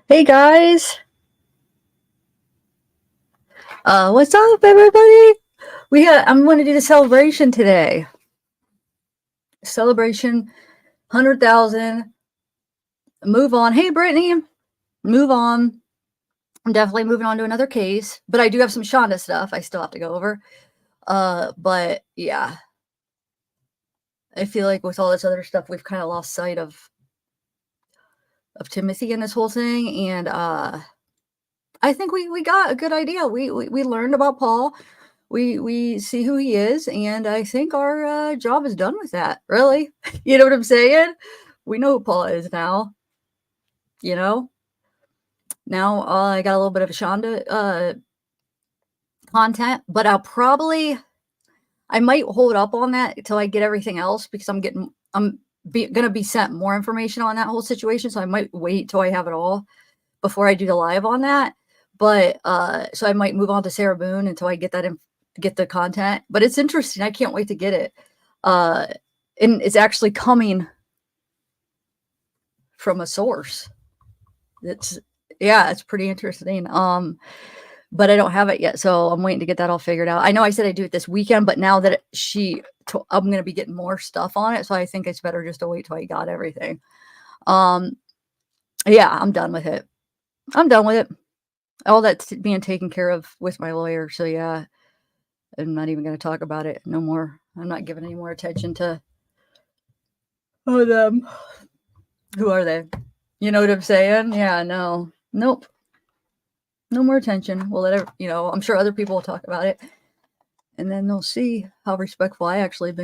Hey guys, what's up, everybody? I'm going to do the celebration today. Celebration 100,000. Move on. Hey, Brittany, move on. I'm definitely moving on to another case, but I do have some Shonda stuff I still have to go over. But yeah, I feel like with all this other stuff, we've kind of lost sight of Timothy in this whole thing, and I think we got a good idea. We learned about Paul. We see who he is, and I think our job is done with that. Really, you know what I'm saying? We know who Paul is now. You know, now I got a little bit of Shonda content, but I might hold up on that until I get everything else because I'm gonna be sent more information on that whole situation. So I might wait till I have it all before I do the live on that. But so I might move on to Sarah Boon until I get get the content. But it's interesting. I can't wait to get it. And it's actually coming from a source. It's it's pretty interesting. But I don't have it yet, so I'm waiting to get that all figured out. I know I said I'd do it this weekend, but now that I'm going to be getting more stuff on it, so I think it's better just to wait till I got everything. Yeah, I'm done with it. I'm done with it. All that's being taken care of with my lawyer. So yeah, I'm not even going to talk about it no more. I'm not giving any more attention to them. Who are they? You know what I'm saying? Yeah, no, nope, no more attention. We'll let it. I'm sure other people will talk about it, and then they'll see how respectful I actually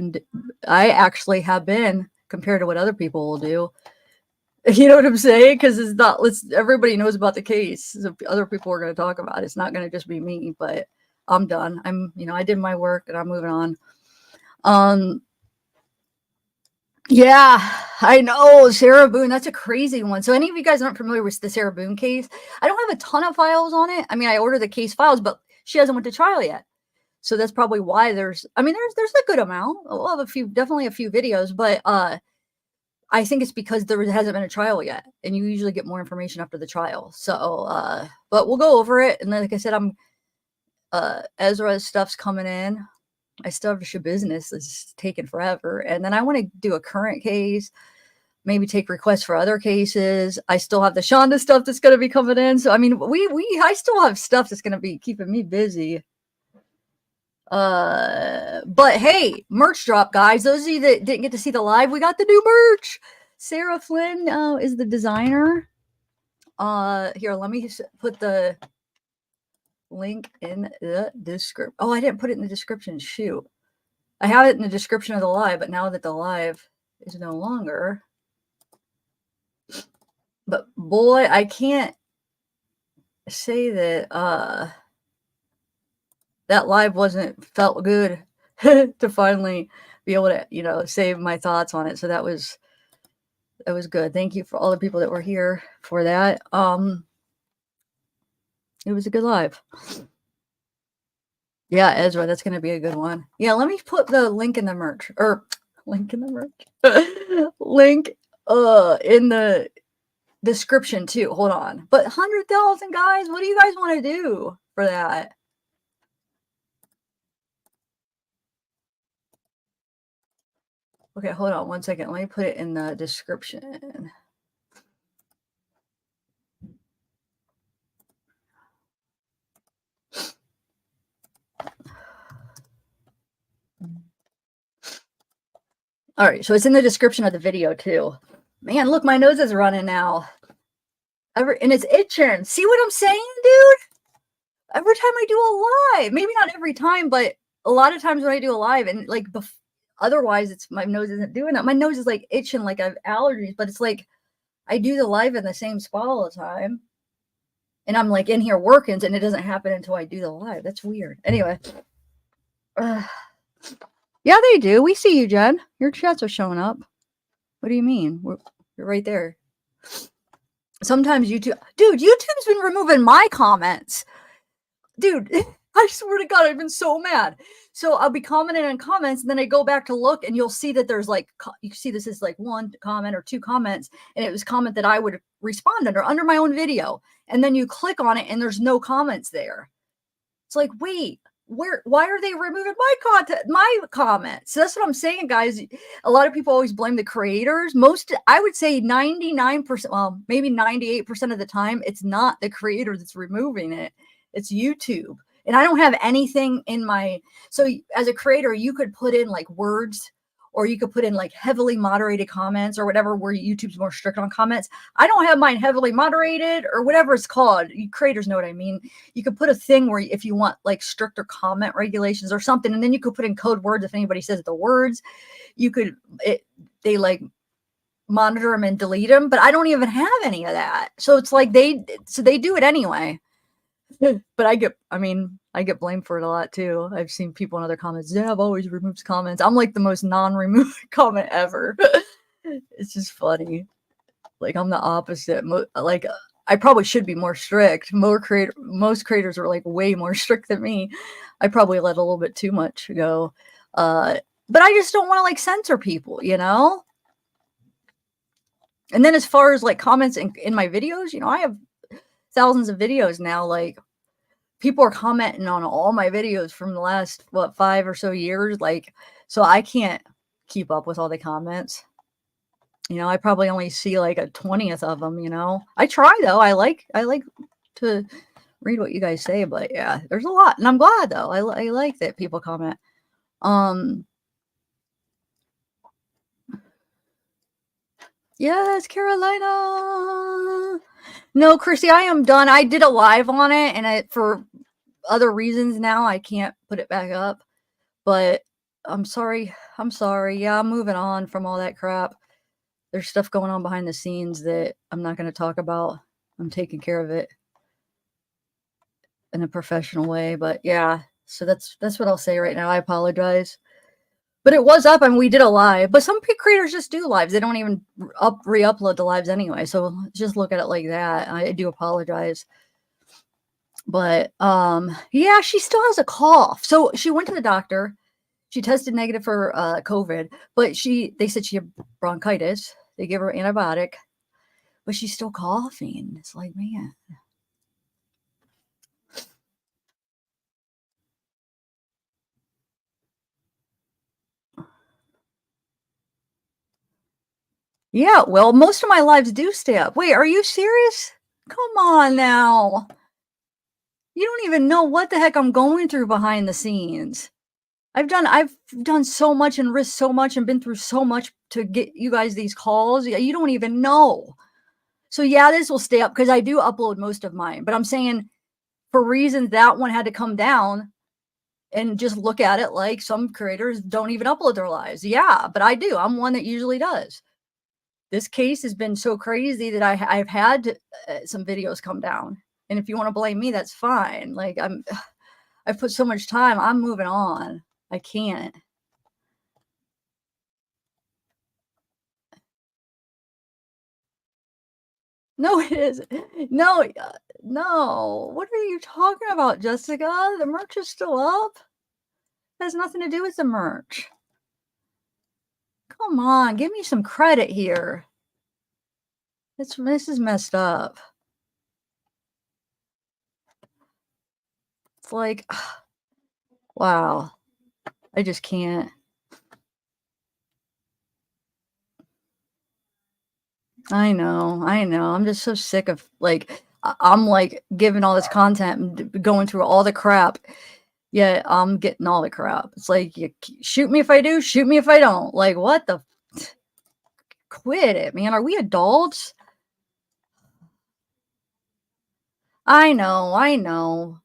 have been compared to what other people will do. You know what I'm saying? Because it's not. Everybody knows about the case. So other people are going to talk about it. It's not going to just be me. But I'm done. I did my work and I'm moving on. Yeah, I know. Sarah Boon, that's a crazy one. So any of you guys aren't familiar with the Sarah Boon case, I don't have a ton of files on it. I mean, I ordered the case files, but she hasn't went to trial yet. So that's probably why there's a good amount. We'll have definitely a few videos, but I think it's because there hasn't been a trial yet, and you usually get more information after the trial. So, but we'll go over it. And then, like I said, Ezra's stuff's coming in. I still have a business that's taking forever. And then I want to do a current case, maybe take requests for other cases. I still have the Shonda stuff that's going to be coming in. So, I mean, I still have stuff that's going to be keeping me busy. But hey, merch drop, guys. Those of you that didn't get to see the live, we got the new merch. Sarah Flynn is the designer. Here, let me put the link in the description. Oh, I didn't put it in the description. Shoot. I have it in the description of the live, but now that the live is no longer. But boy, I can't say that that live felt good to finally be able to, save my thoughts on it. So that was good. Thank you for all the people that were here for that. It was a good live. Yeah, Ezra, that's going to be a good one. Yeah, let me put the link in the merch link in the description too. Hold on. But 100,000 guys, what do you guys want to do for that? Okay, hold on one second. Let me put it in the description. All right, so it's in the description of the video too. Man, look, my nose is running now. And it's itching. See what I'm saying, dude? Every time I do a live, maybe not every time, but a lot of times when I do a live, and like otherwise, it's my nose isn't doing that. My nose is like itching, like I have allergies, but it's like I do the live in the same spot all the time, and I'm like in here working, and it doesn't happen until I do the live. That's weird. Anyway, yeah, they do. We see you, Jen. Your chats are showing up. What do you mean? You're right there. Sometimes YouTube's been removing my comments. Dude, I swear to God, I've been so mad. So I'll be commenting on comments, and then I go back to look, and you'll see that there's like, you see this is like one comment or two comments, and it was comment that I would respond under my own video. And then you click on it, and there's no comments there. It's like, wait, why are they removing my content, my comments? So that's what I'm saying, guys. A lot of people always blame the creators. I would say 99%, well, maybe 98% of the time, it's not the creator that's removing it. It's YouTube. And I don't have anything in so as a creator, you could put in like words, or you could put in like heavily moderated comments or whatever, where YouTube's more strict on comments. I don't have mine heavily moderated or whatever it's called. You creators know what I mean. You could put a thing where if you want like stricter comment regulations or something, and then you could put in code words. If anybody says the words, they like monitor them and delete them, but I don't even have any of that. So it's like they do it anyway. But I get blamed for it a lot too. I've seen people in other comments, yeah, I've always removed comments. I'm like the most non-removed comment ever. It's just funny. Like I'm the opposite. Like I probably should be more strict. Most creators are like way more strict than me. I probably let a little bit too much go. But I just don't want to like censor people, you know? And then as far as like comments in my videos, you know, I have thousands of videos now. Like people are commenting on all my videos from the last 5 or so years. Like, so I can't keep up with all the comments. You know, I probably only see like a 20th of them, you know. I try though. I like to read what you guys say, but yeah, there's a lot. And I'm glad though. I like that people comment. Yes, Carolina. No, Chrissy, I am done. I did a live on it, and for other reasons now I can't put it back up. But I'm sorry. Yeah, I'm moving on from all that crap. There's stuff going on behind the scenes that I'm not going to talk about. I'm taking care of it in a professional way. But yeah, so that's what I'll say right now. I apologize. But it was up, and we did a live. But some creators just do lives. They don't even re-upload the lives anyway. So just look at it like that. I do apologize. But yeah, she still has a cough. So she went to the doctor. She tested negative for COVID, but they said she had bronchitis. They gave her antibiotic, but she's still coughing. It's like, man. Yeah, well, most of my lives do stay up. Wait, are you serious? Come on now. You don't even know what the heck I'm going through behind the scenes. I've done so much and risked so much and been through so much to get you guys these calls. You don't even know. So yeah, this will stay up because I do upload most of mine. But I'm saying for reasons that one had to come down, and just look at it like some creators don't even upload their lives. Yeah, but I do. I'm one that usually does. This case has been so crazy that I've had some videos come down. And if you want to blame me, that's fine. Like I've put so much time. I'm moving on. I can't. No, it isn't. No, no. What are you talking about, Jessica? The merch is still up. It has nothing to do with the merch. Come on, give me some credit here. This is messed up. It's like, wow. I just can't. I know. I'm just so sick of like I'm like giving all this content and going through all the crap. Yeah, I'm getting all the crap. It's like you shoot me if I do, shoot me if I don't. Like what the quit it, man. Are we adults? I know.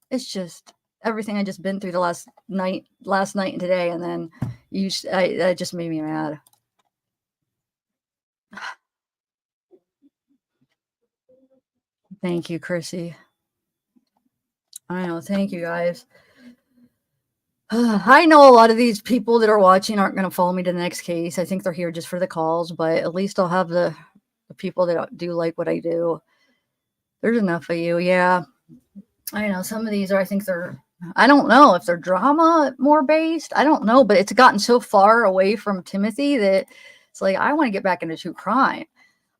It's just everything I just been through the last night and today, and then that just made me mad. Thank you, Chrissy. I know. Thank you, guys. I know a lot of these people that are watching aren't going to follow me to the next case. I think they're here just for the calls, but at least I'll have the people that do like what I do. There's enough of you. Yeah. I know some of these are, I think they're, I don't know if they're drama more based. I don't know, but it's gotten so far away from Timothy that it's like, I want to get back into true crime.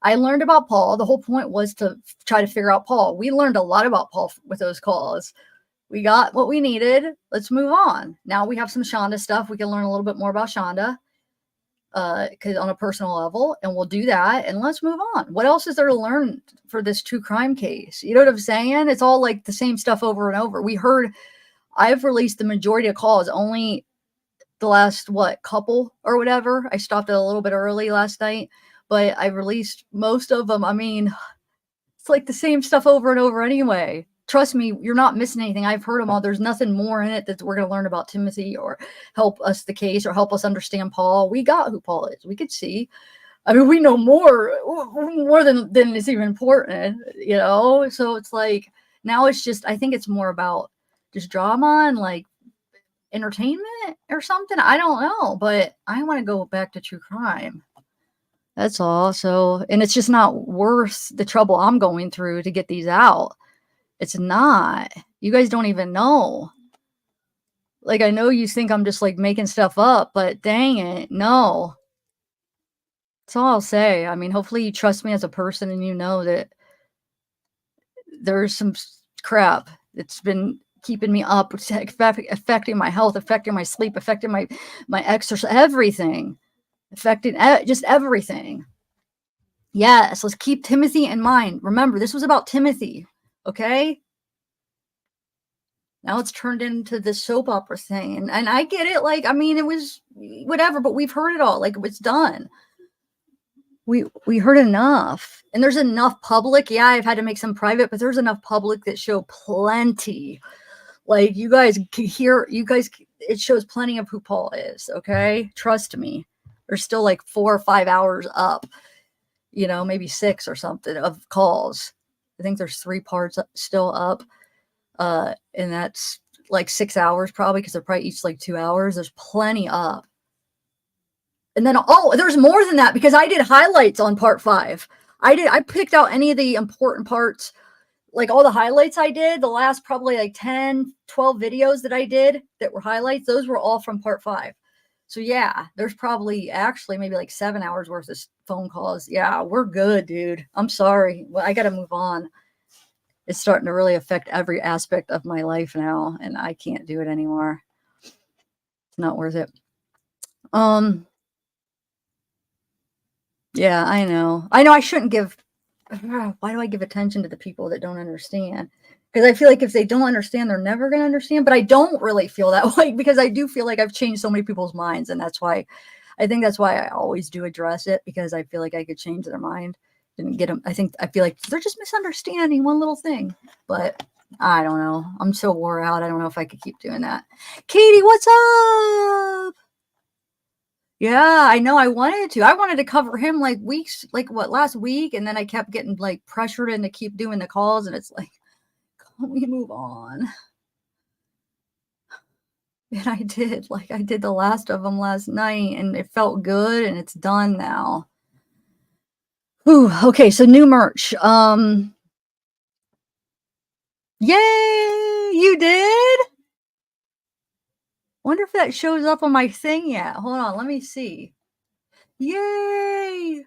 I learned about Paul. The whole point was to try to figure out Paul. We learned a lot about Paul with those calls. We got what we needed. Let's move on. Now we have some Shonda stuff. We can learn a little bit more about Shonda, because on a personal level, and we'll do that and let's move on. What else is there to learn for this true crime case? You know what I'm saying? It's all like the same stuff over and over. I've released the majority of calls, only the last couple or whatever. I stopped it a little bit early last night, but I released most of them. I mean, it's like the same stuff over and over anyway. Trust me, you're not missing anything. I've heard them all. There's nothing more in it that we're going to learn about Timothy or help us the case or help us understand Paul. We got who Paul is. We could see. I mean, we know more than is even important, you know? So it's like, now it's just, I think it's more about just drama and like entertainment or something. I don't know, but I want to go back to true crime. That's all. So, and it's just not worth the trouble I'm going through to get these out. It's not. You guys don't even know. Like, I know you think I'm just like making stuff up, but dang it, no. That's all I'll say. I mean, hopefully you trust me as a person and you know that there's some crap that's been keeping me up, affecting my health, affecting my sleep, affecting my exercise, everything, affecting just everything. Yes, let's keep Timothy in mind. Remember, this was about Timothy. Okay. Now it's turned into this soap opera thing. And I get it. Like, I mean, it was whatever, but we've heard it all. Like, it's done. We heard enough. And there's enough public. Yeah, I've had to make some private, but there's enough public that show plenty. Like, you guys can hear, it shows plenty of who Paul is. Okay. Trust me. There's still like 4 or 5 hours up, you know, maybe 6 or something of calls. I think there's 3 parts still up. And that's like 6 hours probably, because they're probably each like 2 hours. There's plenty up. And then, there's more than that, because I did highlights on part 5. I picked out any of the important parts, like all the highlights I did, the last probably like 10, 12 videos that I did that were highlights. Those were all from part 5. So yeah, there's probably actually maybe like 7 hours worth of phone calls. Yeah, we're good, dude. I'm sorry. Well, I got to move on. It's starting to really affect every aspect of my life now, and I can't do it anymore. It's not worth it. Yeah, I know. I shouldn't give, why do I give attention to the people that don't understand? Because I feel like if they don't understand, they're never going to understand. But I don't really feel that way, because I do feel like I've changed so many people's minds. And I think that's why I always do address it, because I feel like I could change their mind. Didn't get them. I feel like they're just misunderstanding one little thing, but I don't know. I'm so wore out. I don't know if I could keep doing that. Katie, what's up? Yeah, I know. I wanted to cover him like last week, and then I kept getting like pressured in to keep doing the calls, and it's like, can we move on? And I did the last of them last night, and it felt good, and it's done now. Ooh, okay, so new merch. Yay! You did? Wonder if that shows up on my thing yet. Hold on, let me see. Yay!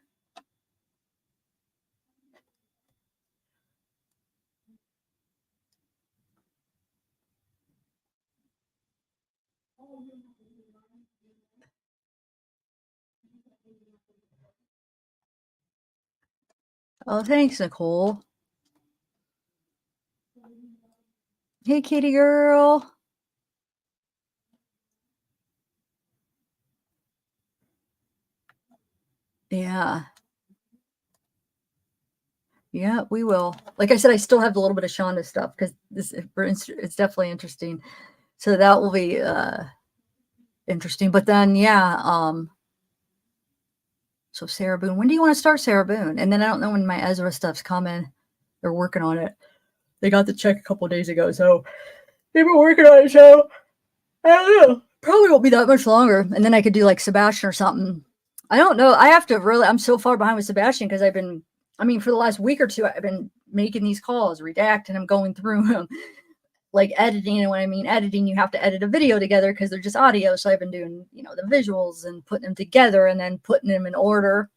Oh, thanks, Nicole. Hey, kitty girl. Yeah. Yeah, we will. Like I said, I still have a little bit of Shonda stuff, because it's definitely interesting. So that will be interesting. But then, yeah. So Sarah Boon, when do you want to start Sarah Boon? And then I don't know when my Ezra stuff's coming. They're working on it. They got the check a couple days ago, so they've been working on it. So I don't know. Probably won't be that much longer. And then I could do like Sebastian or something. I don't know. I'm so far behind with Sebastian, because for the last week or two, I've been making these calls, redacting them, going through them. like editing. And when I mean editing, you have to edit a video together because they're just audio. So I've been doing, the visuals and putting them together and then putting them in order.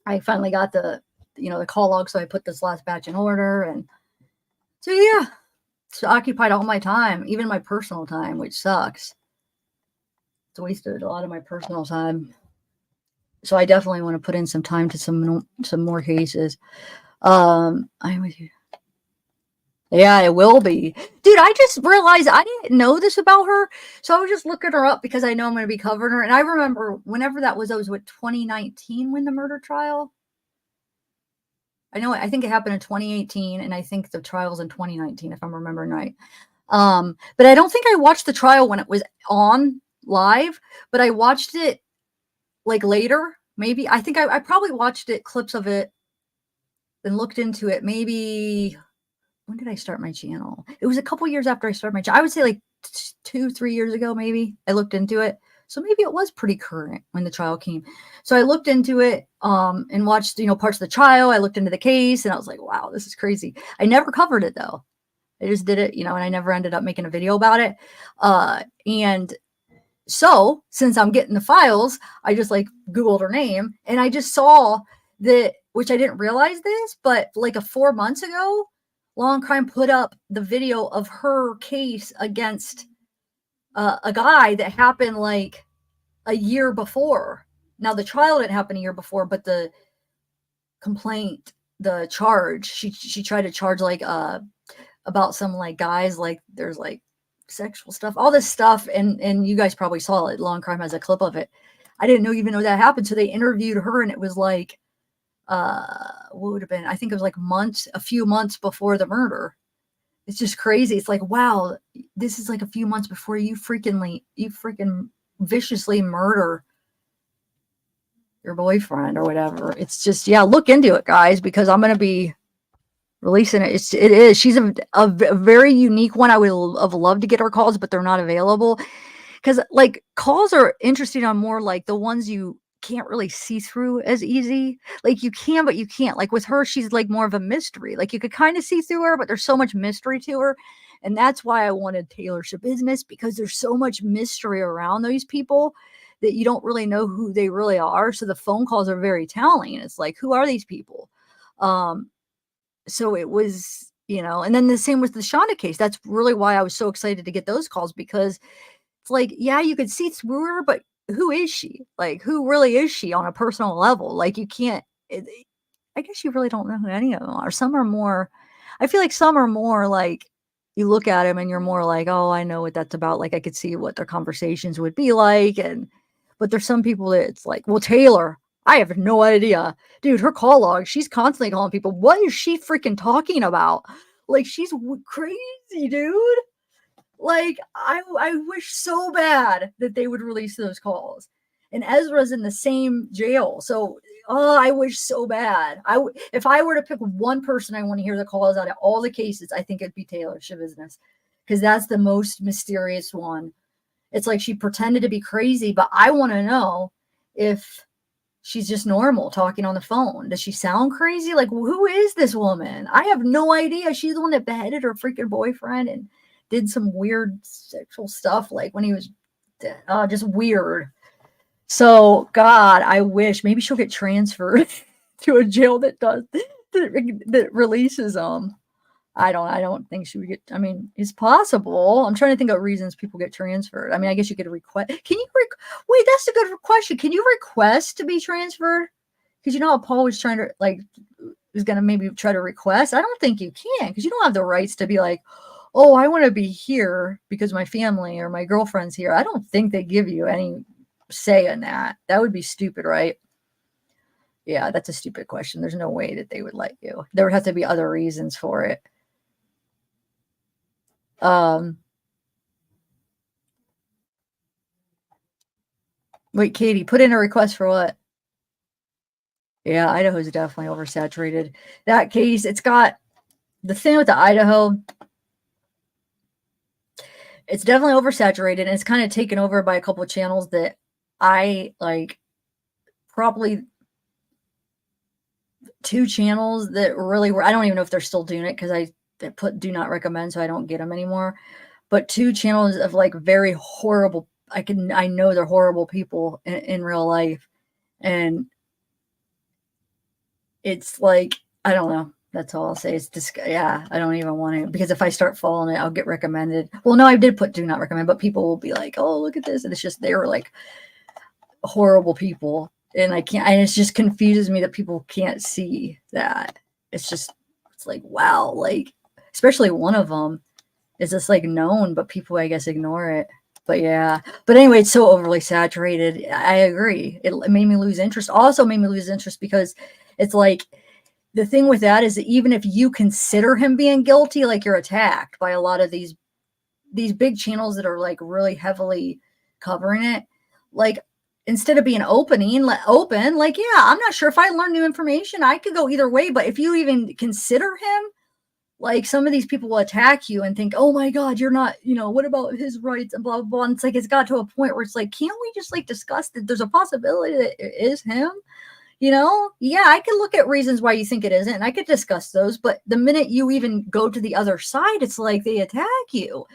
I finally got the call log. So I put this last batch in order. And so, yeah, it's occupied all my time, even my personal time, which sucks. It's wasted a lot of my personal time. So I definitely want to put in some time to some more cases. I'm with you. Yeah, it will be. Dude, I just realized I didn't know this about her. So I was just looking her up because I know I'm going to be covering her. And I remember whenever that was 2019 when the murder trial. I think it happened in 2018, and I think the trial's in 2019, if I'm remembering right. But I don't think I watched the trial when it was on live, but I watched it like later. Maybe I think I probably watched it, clips of it, and looked into it. Maybe when did I start my channel? It was a couple years after I started my channel. I would say like 2-3 years ago, maybe I looked into it. So maybe it was pretty current when the trial came. So I looked into it and watched, parts of the trial. I looked into the case and I was like, wow, this is crazy. I never covered it though. I just did it, and I never ended up making a video about it. And so since I'm getting the files, I just like Googled her name and I just saw that, which I didn't realize this, but like 4 months ago, Law and Crime put up the video of her case against a guy that happened like a year before. Now the trial didn't happen a year before, but the complaint, the charge, she tried to charge like about some like guys, like there's like sexual stuff, all this stuff, and you guys probably saw it. Law and Crime has a clip of it. I didn't even know that happened. So they interviewed her, and it was like what would have been, I think it was like a few months before the murder. It's just crazy. It's like, wow, this is like a few months before you freaking viciously murder your boyfriend or whatever. It's just, yeah, look into it, guys, because I'm going to be releasing it. It is. She's a very unique one. I would have loved to get her calls, but they're not available. Because like calls are interesting on more like the ones you can't really see through as easy. Like you can, but you can't. Like with her, she's like more of a mystery. Like you could kind of see through her, but there's so much mystery to her. And that's why I wanted Tailorships Business, because there's so much mystery around these people that you don't really know who they really are. So the phone calls are very telling. It's like, who are these people? So it was, and then the same with the Shonda case. That's really why I was so excited to get those calls, because it's like, yeah, you could see through her, but who is she? Like, who really is she on a personal level? Like, you can't, I guess you really don't know who any of them are. Some are more, I feel like some are more like, you look at them and you're more like, oh, I know what that's about. Like, I could see what their conversations would be like. But there's some people that it's like, well, Taylor, I have no idea. Dude, her call log, she's constantly calling people. What is she freaking talking about? Like, she's crazy, dude. Like, I wish so bad that they would release those calls. And Ezra's in the same jail. So, I wish so bad. If I were to pick one person I want to hear the calls out of all the cases, I think it'd be Tailorships Business, because that's the most mysterious one. It's like she pretended to be crazy, but I want to know if she's just normal talking on the phone. Does she sound crazy? Like, who is this woman? I have no idea. She's the one that beheaded her freaking boyfriend and did some weird sexual stuff, like when he was just weird. So, God, I wish maybe she'll get transferred to a jail that releases them. I don't think she would get. I mean, it's possible. I'm trying to think of reasons people get transferred. I mean, I guess you could request. Wait, that's a good question. Can you request to be transferred? Because you know how Paul was trying to was going to maybe try to request. I don't think you can, because you don't have the rights to be like, oh, I want to be here because my family or my girlfriend's here. I don't think they give you any say in that. That would be stupid, right? Yeah, that's a stupid question. There's no way that they would let you. There would have to be other reasons for it. Wait, Katie, put in a request for what? Yeah, Idaho's definitely oversaturated. That case, it's got the thing with the Idaho. It's definitely oversaturated, and it's kind of taken over by a couple of channels that I like. Probably 2 channels that really were. I don't even know if they're still doing it, because I that put do not recommend, so I don't get them anymore. But 2 channels of like very horrible. I know they're horrible people in real life, and it's like I don't know. That's all I'll say. It's just yeah. I don't even want to because if I start following it, I'll get recommended. Well, no, I did put do not recommend, but people will be like, "Oh, look at this," and it's just they were like horrible people, and I can't. And it just confuses me that people can't see that. It's like wow, like especially one of them is just like known, but people I guess ignore it. But yeah, but anyway, it's so overly saturated. I agree. It made me lose interest. Also made me lose interest because it's like the thing with that is that even if you consider him being guilty, like you're attacked by a lot of these big channels that are like really heavily covering it. Like instead of being open, like yeah, I'm not sure if I learn new information, I could go either way. But if you even consider him, like some of these people will attack you and think, oh my God, you're not, what about his rights and blah, blah, blah. And it's like, it's got to a point where it's like, can't we just like discuss that there's a possibility that it is him? Yeah, I could look at reasons why you think it isn't, and I could discuss those. But the minute you even go to the other side, it's like they attack you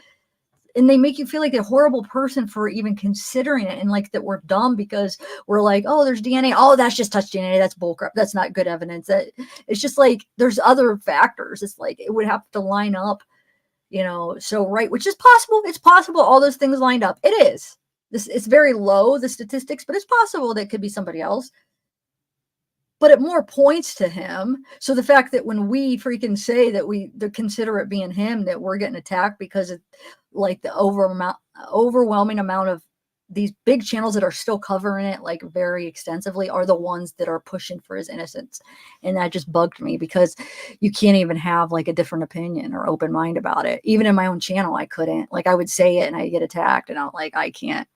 and they make you feel like a horrible person for even considering it, and like that we're dumb because we're like, oh, there's DNA. Oh, that's just touch DNA. That's bullcrap. That's not good evidence. That it's just like there's other factors. It's like it would have to line up, so right, which is possible. It's possible all those things lined up. It is. It's very low, the statistics, but it's possible that it could be somebody else. But it more points to him. So the fact that when we freaking say that we consider it being him, that we're getting attacked because of like the overwhelming amount of these big channels that are still covering it like very extensively are the ones that are pushing for his innocence. And that just bugged me because you can't even have like a different opinion or open mind about it. Even in my own channel, I couldn't. Like I would say it and I get attacked and I'm like, I can't.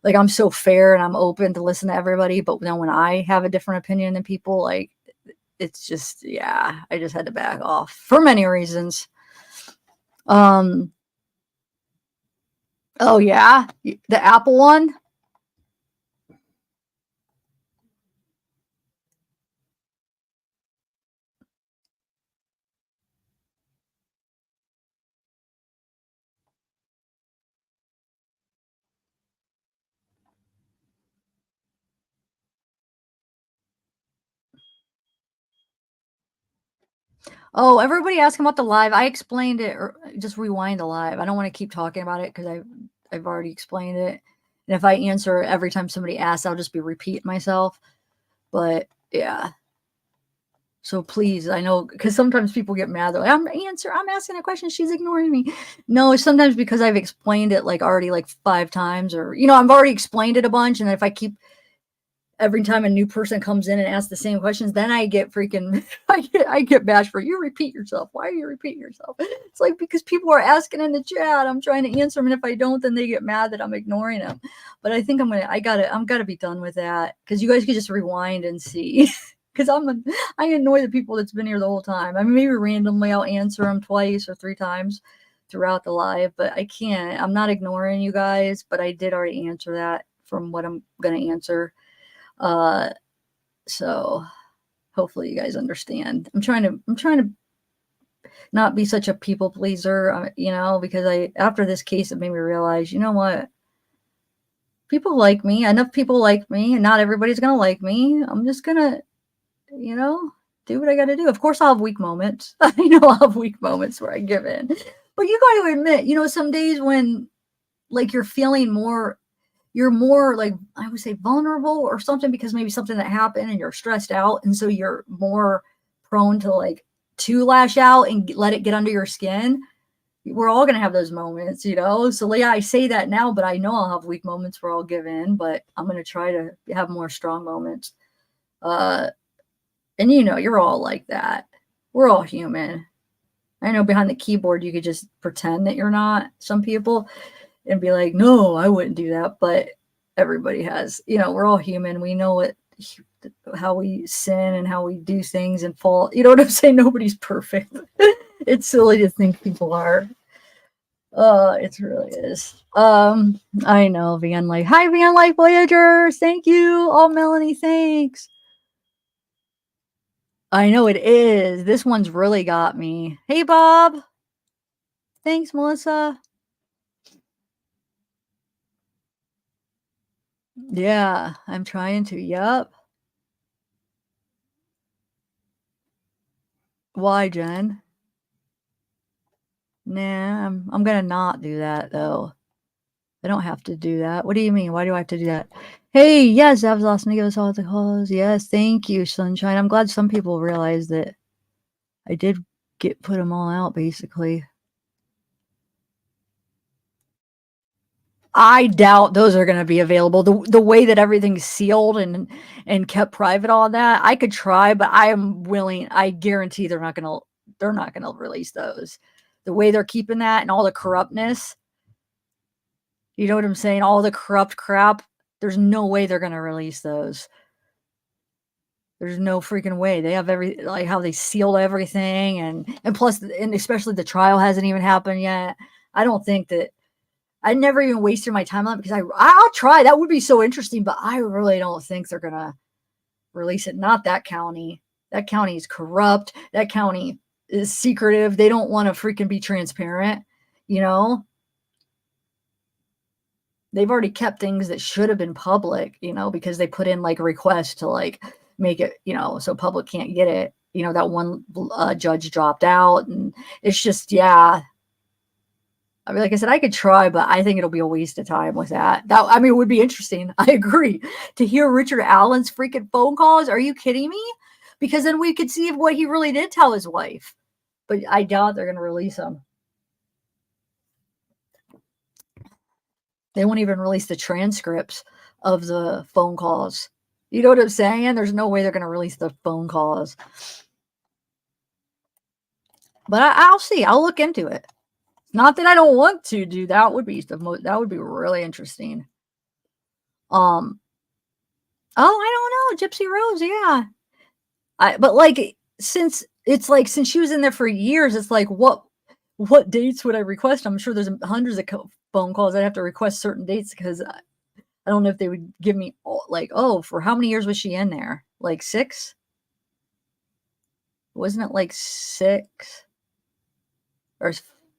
Like I'm so fair and I'm open to listen to everybody, but then when I have a different opinion than people, like it's just yeah, I just had to back off for many reasons. Oh yeah, the Apple one. Oh, everybody asking about the live. I explained it, or just rewind the live. I don't want to keep talking about it because I've already explained it. And if I answer every time somebody asks, I'll just be repeating myself. But yeah. So please, I know because sometimes people get mad. They're like, I'm asking a question. She's ignoring me. No, it's sometimes because I've explained it like already like 5 times or, I've already explained it a bunch. And if I keep every time a new person comes in and asks the same questions, then I get freaking, I get bashed for you repeat yourself. Why are you repeating yourself? It's like, because people are asking in the chat, I'm trying to answer them. And if I don't, then they get mad that I'm ignoring them. But I think I'm gotta be done with that because you guys could just rewind and see. Because I annoy the people that's been here the whole time. I mean, maybe randomly I'll answer them twice or 3 times throughout the live, but I can't. I'm not ignoring you guys, but I did already answer that from what I'm going to answer. So hopefully you guys understand. I'm trying to not be such a people pleaser, because after this case, it made me realize, you know what? People like me. Enough people like me, and not everybody's going to like me. I'm just going to, do what I got to do. Of course, I'll have weak moments. I'll have weak moments where I give in. But you got to admit, some days when, like, you're more, like, I would say vulnerable or something because maybe something that happened and you're stressed out. And so you're more prone to lash out and let it get under your skin. We're all going to have those moments, So, yeah, I say that now, but I know I'll have weak moments where I'll give in. But I'm going to try to have more strong moments. And you're all like that. We're all human. I know behind the keyboard, you could just pretend that you're not, some people, and be like, no, I wouldn't do that. But everybody has, we're all human. We know how we sin and how we do things and fall. You know what I'm saying? Nobody's perfect. It's silly to think people are. It really is. I know Van Life. Hi, Van Life Voyagers. Thank you. Oh, Melanie, thanks. I know it is. This one's really got me. Hey, Bob. Thanks, Melissa. Yeah, I'm trying to. Yup. Why, Jen? Nah, I'm gonna not do that though. I don't have to do that. What do you mean? Why do I have to do that? Hey, yes, I was awesome to give us all the calls. Yes, thank you, Sunshine. I'm glad some people realized that I did put them all out basically. I doubt those are gonna be available. The way that everything's sealed and kept private, all that, I could try, but I am willing. I guarantee they're not gonna release those. The way they're keeping that and all the corruptness, you know what I'm saying? All the corrupt crap. There's no way they're gonna release those. There's no freaking way. They have like how they sealed everything and plus and especially the trial hasn't even happened yet. I don't think that I never even wasted my time on it because I'll try. That would be so interesting, but I really don't think they're gonna release it. Not that county. That county is corrupt. That county is secretive. They don't want to freaking be transparent, you know? They've already kept things that should have been public, because they put in like a request to like make it, so public can't get it. That one judge dropped out, and it's just, yeah. I mean, like I said, I could try, but I think it'll be a waste of time with that. It would be interesting. I agree. To hear Richard Allen's freaking phone calls. Are you kidding me? Because then we could see what he really did tell his wife. But I doubt they're going to release them. They won't even release the transcripts of the phone calls. You know what I'm saying? There's no way they're going to release the phone calls. But I'll see. I'll look into it. Not that I don't want to do that. That would be really interesting. Oh, I don't know, Gypsy Rose. Yeah, but like since she was in there for years, it's like what dates would I request? I'm sure there's hundreds of phone calls. I'd have to request certain dates because I don't know if they would give me for how many years was she in there? Like 6? Wasn't it like 6 or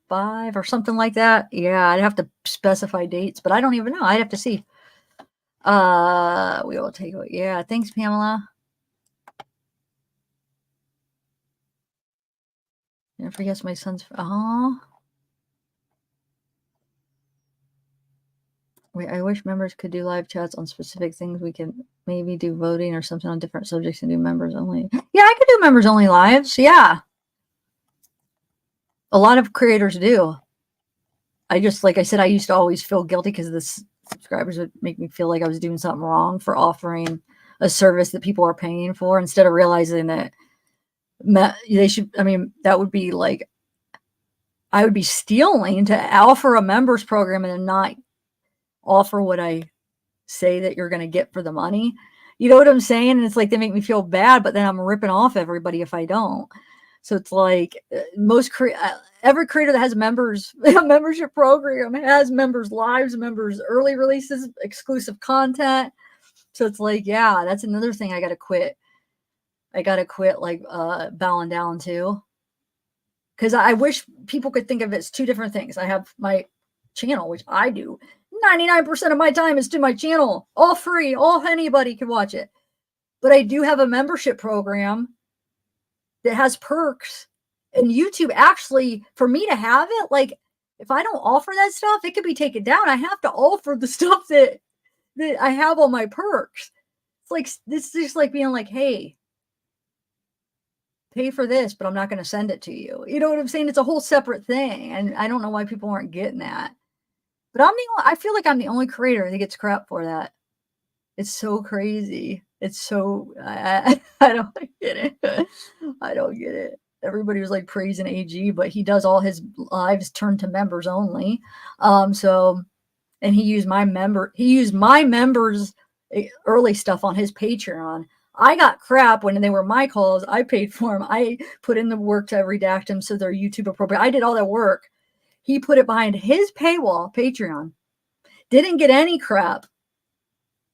5 or something like that? Yeah, I'd have to specify dates, but I don't even know. I'd have to see. We will take it. Yeah, thanks, Pamela. Don't forget my son's. I wish members could do live chats on specific things. We can maybe do voting or something on different subjects and do members only. Yeah, I could do members only lives. Yeah. A lot of creators do. Like I said, I used to always feel guilty because the subscribers would make me feel like I was doing something wrong for offering a service that people are paying for instead of realizing that they should. That would be like I would be stealing to offer a members program and then not offer what I say that you're going to get for the money. You know what I'm saying? And it's like they make me feel bad, but then I'm ripping off everybody if I don't. So it's like every creator that has a membership program has members lives, members early releases, exclusive content. So it's like, yeah, that's another thing I got to quit. I got to quit bowing down to. Because I wish people could think of it as two different things. I have my channel, which I do. 99% of my time is to my channel. All free. Anybody can watch it. But I do have a membership program that has perks. And YouTube actually, for me to have it, like if I don't offer that stuff, it could be taken down. I have to offer the stuff that I have on my perks. It's like, this is just like being like, hey, pay for this, but I'm not going to send it to you. You know what I'm saying? It's a whole separate thing. And I don't know why people aren't getting that. But I feel like I'm the only creator that gets crap for that. It's so crazy. It's so, I don't get it. I don't get it. Everybody was like praising AG, but he does all his lives turn to members only. And he used my members early stuff on his Patreon. I got crap when they were my calls. I paid for them. I put in the work to redact them so they're YouTube appropriate. I did all that work. He put it behind his paywall, Patreon. Didn't get any crap.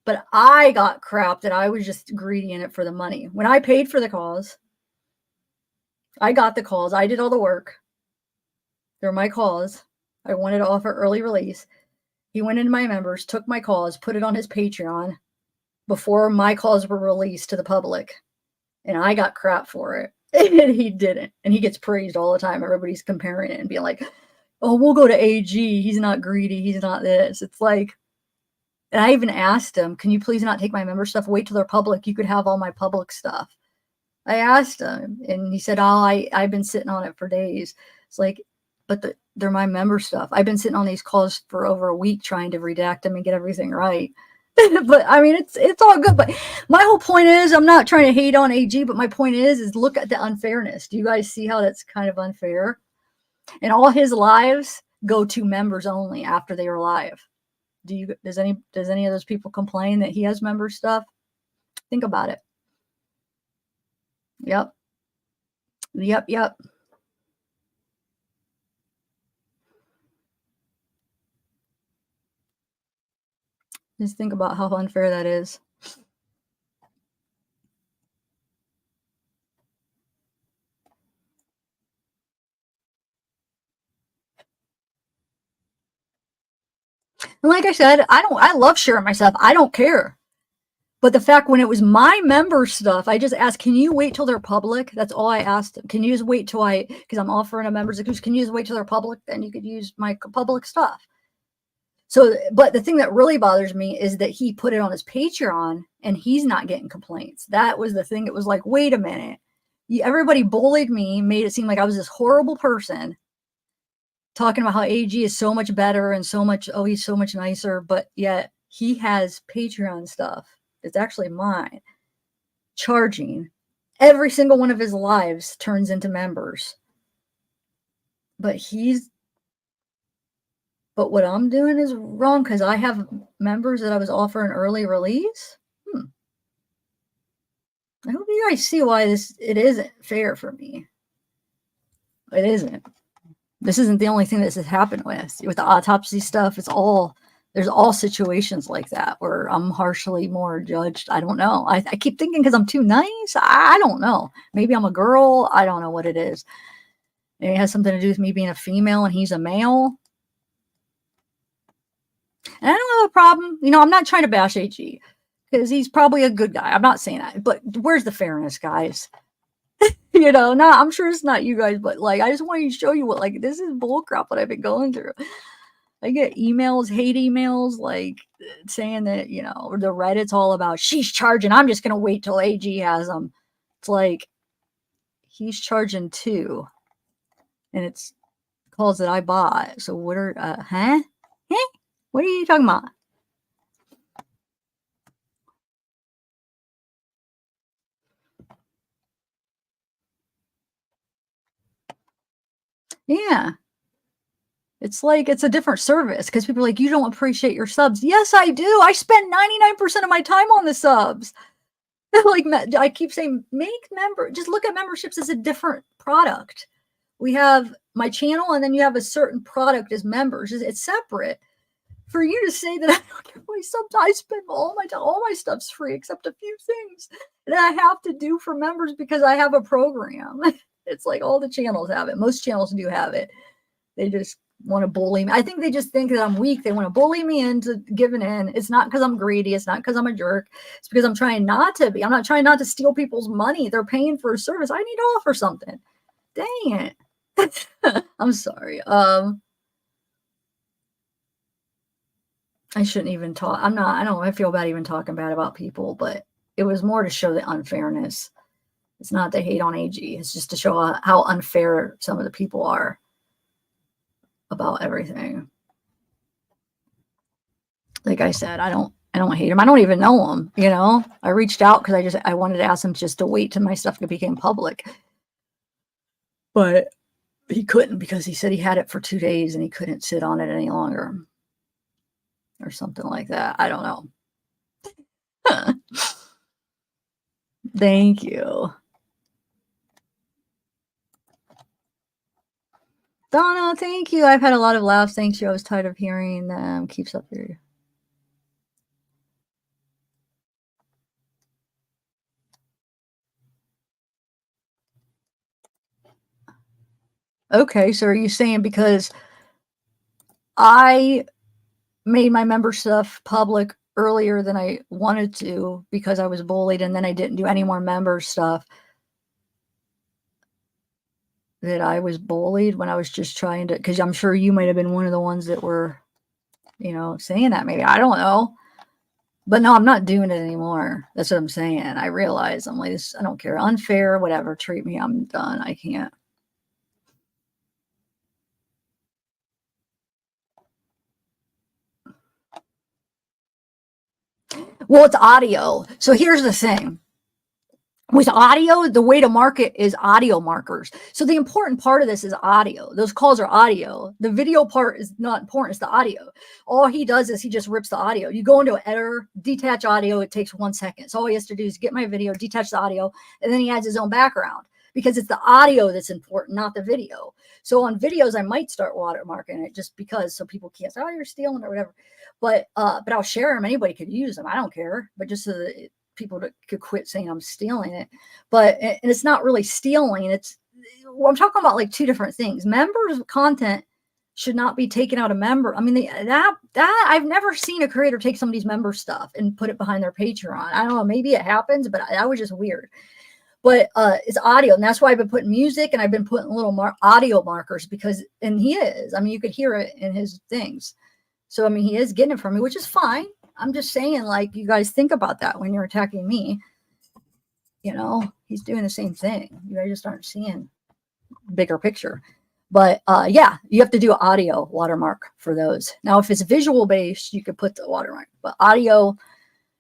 But I got crap that I was just greedy in it for the money. When I paid for the calls, I got the calls. I did all the work. They're my calls. I wanted to offer early release. He went into my members, took my calls, put it on his Patreon before my calls were released to the public. And I got crap for it. And he didn't. And he gets praised all the time. Everybody's comparing it and being like, oh, we'll go to AG. He's not greedy. He's not this. It's like, and I even asked him, can you please not take my member stuff? Wait till they're public. You could have all my public stuff. I asked him, and he said, oh, I've been sitting on it for days. It's like, but they're my member stuff. I've been sitting on these calls for over a week trying to redact them and get everything right. But I mean, it's all good. But my whole point is, I'm not trying to hate on AG, but my point is look at the unfairness. Do you guys see how that's kind of unfair? And all his lives go to members only after they are live. Does any of those people complain that he has member stuff? Think about it. Yep. Just think about how unfair that is. And like I said, I love sharing my stuff. I don't care. But the fact when it was my member stuff, I just asked, can you wait till they're public? That's all I asked them. Can you just wait till because I'm offering a members exclusive, can you just wait till they're public? Then you could use my public stuff. So, but the thing that really bothers me is that he put it on his Patreon and he's not getting complaints. That was the thing. It was like, wait a minute. Everybody bullied me, made it seem like I was this horrible person, talking about how AG is so much better and so much, oh, he's so much nicer. But yet he has Patreon stuff. It's actually mine. Charging. Every single one of his lives turns into members. But what I'm doing is wrong because I have members that I was offering early release. I hope you guys see why it isn't fair for me. It isn't. This isn't the only thing this has happened with the autopsy stuff. There's all situations like that where I'm harshly more judged. I don't know. I keep thinking because I'm too nice. I don't know. Maybe I'm a girl. I don't know what it is. Maybe it has something to do with me being a female and he's a male. And I don't have a problem. I'm not trying to bash AG because he's probably a good guy. I'm not saying that. But where's the fairness, guys? I'm sure it's not you guys, but like, I just want to show you this is bullcrap what I've been going through. I get emails, hate emails, like saying that, the Reddit's all about she's charging. I'm just going to wait till AG has them. It's like, he's charging too. And it's calls that I bought. So what are, huh? What are you talking about? Yeah. It's like, it's a different service because people are like, you don't appreciate your subs. Yes, I do. I spend 99% of my time on the subs. Like, I keep saying, just look at memberships as a different product. We have my channel and then you have a certain product as members. It's separate. For you to say that I don't get my subs, I spend all my stuff's free except a few things that I have to do for members because I have a program. It's like all the channels have it. Most channels do have it. They just want to bully me. I think they just think that I'm weak. They want to bully me into giving in. It's not because I'm greedy. It's not because I'm a jerk. It's because I'm trying not to be. I'm not trying not to steal people's money. They're paying for a service. I need to offer something. Dang it. I'm sorry. I shouldn't even talk. I feel bad even talking bad about people, but it was more to show the unfairness. It's not to hate on AG. It's just to show how unfair some of the people are about everything. Like I said, I don't hate him. I don't even know him. I reached out because I wanted to ask him just to wait till my stuff became public, but he couldn't because he said he had it for 2 days and he couldn't sit on it any longer or something like that. I don't know. Thank you. Donna, thank you. I've had a lot of laughs. Thank you. I was tired of hearing them. Keeps up your. Okay, so are you saying because I made my member stuff public earlier than I wanted to because I was bullied, and then I didn't do any more member stuff, that I was bullied when I was just trying to, because I'm sure you might have been one of the ones that were, saying that maybe. I don't know. But no, I'm not doing it anymore. That's what I'm saying. I realize I'm like, this, I don't care. Unfair, whatever. Treat me. I'm done. I can't. Well, it's audio. So here's the thing. With audio, the way to market is audio markers. So the important part of this is audio. Those calls are audio. The video part is not important. It's the audio. All he does is he just rips the audio. You go into an editor, detach audio. It takes 1 second. So all he has to do is get my video, detach the audio, and then he adds his own background because it's the audio that's important, not the video. So on videos, I might start watermarking it just because so people can't say, oh, you're stealing or whatever. But I'll share them. Anybody could use them. I don't care. But just so that people could quit saying I'm stealing it. But and it's not really stealing. It's well, I'm talking about like two different things. Members content should not be taken out of member. I mean, that I've never seen a creator take somebody's member stuff and put it behind their Patreon. I don't know, maybe it happens, but that was just weird. But it's audio, and that's why I've been putting music and I've been putting little audio markers because, and he is. I mean, you could hear it in his things. So I mean, he is getting it from me, which is fine. I'm just saying, like, you guys think about that when you're attacking me. He's doing the same thing. You guys just aren't seeing bigger picture. But yeah, you have to do audio watermark for those. Now, if it's visual based, you could put the watermark, but audio,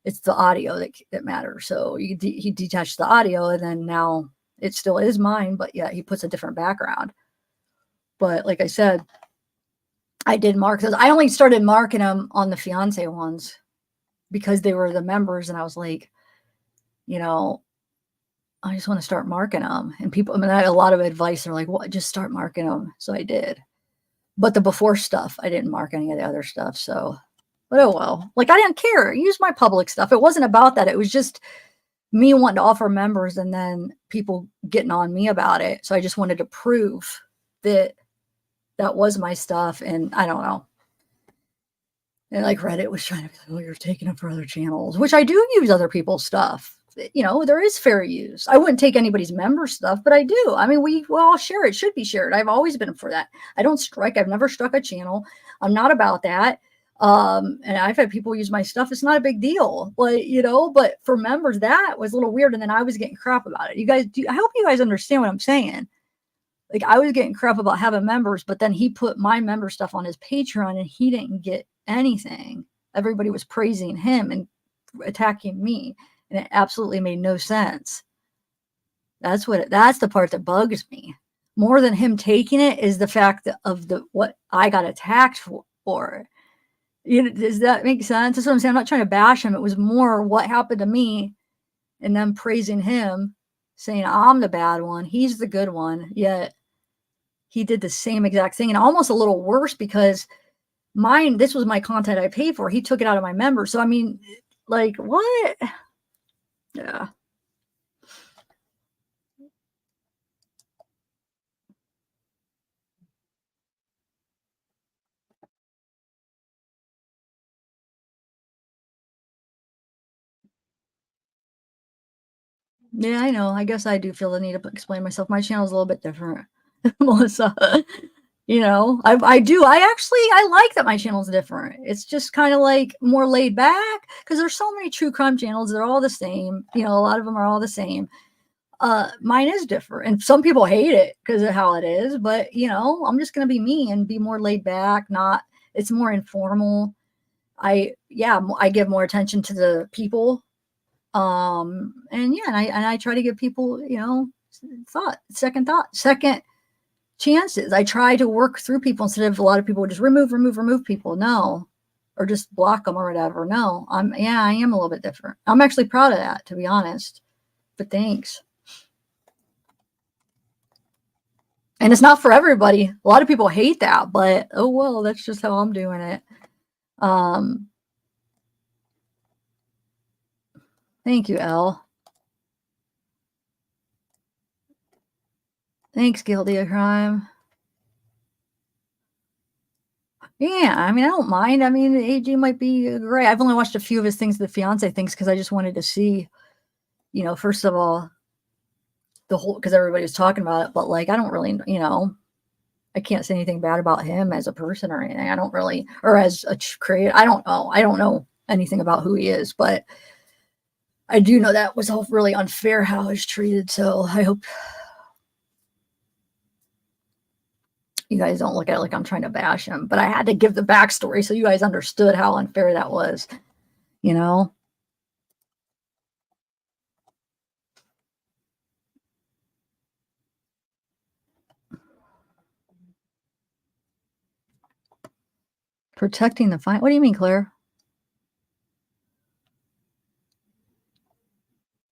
it's the audio that matters. So he detached the audio, and then now it still is mine, but yeah, he puts a different background. But like I said, I did mark those. I only started marking them on the fiance ones because they were the members, and I was like, I just want to start marking them. And people, I mean, I had a lot of advice. They're like, well, just start marking them. So I did. But the before stuff, I didn't mark any of the other stuff. So, but oh well. Like, I didn't care. Use my public stuff. It wasn't about that. It was just me wanting to offer members and then people getting on me about it. So I just wanted to prove that that was my stuff. And I don't know. And like Reddit was trying to be like, oh, you're taking it for other channels, which I do use other people's stuff. There is fair use. I wouldn't take anybody's member stuff, but I do. I mean, we all share. It should be shared. I've always been for that. I don't strike. I've never struck a channel. I'm not about that. And I've had people use my stuff. It's not a big deal. But for members, that was a little weird. And then I was getting crap about it. You guys I hope you guys understand what I'm saying. Like, I was getting crap about having members, but then he put my member stuff on his Patreon and he didn't get anything. Everybody was praising him and attacking me. And it absolutely made no sense. That's the part that bugs me. More than him taking it is the fact of what I got attacked for. Does that make sense? That's what I'm saying. I'm not trying to bash him. It was more what happened to me and them praising him, saying I'm the bad one. He's the good one. Yet he did the same exact thing, and almost a little worse because this was my content I paid for. He took it out of my members. So I mean, like, what? Yeah. Yeah, I know. I guess I do feel the need to explain myself. My channel's a little bit different, Melissa. I do. I like that my channel's different. It's just kind of like more laid back because there's so many true crime channels. They're all the same. A lot of them are all the same. Mine is different, and some people hate it because of how it is. But I'm just gonna be me and be more laid back. It's more informal. I give more attention to the people. And yeah, and I try to give people, second chances. I try to work through people instead of a lot of people just remove people. No, or just block them or whatever. No, I am a little bit different. I'm actually proud of that, to be honest. But thanks. And it's not for everybody. A lot of people hate that, but oh well, that's just how I'm doing it. Thank you, Elle. Thanks, Guilty of Crime. Yeah, I mean, I don't mind. I mean, AG might be great. I've only watched a few of his things, the fiance things, because I just wanted to see, first of all, the whole, because everybody was talking about it, but like, I don't really, I can't say anything bad about him as a person or anything. I don't really, or as a creator. I don't know. I don't know anything about who he is, but I do know that was all really unfair how he was treated. So I hope you guys don't look at it like I'm trying to bash him, but I had to give the backstory so you guys understood how unfair that was, you know? Protecting the fine. What do you mean, Claire?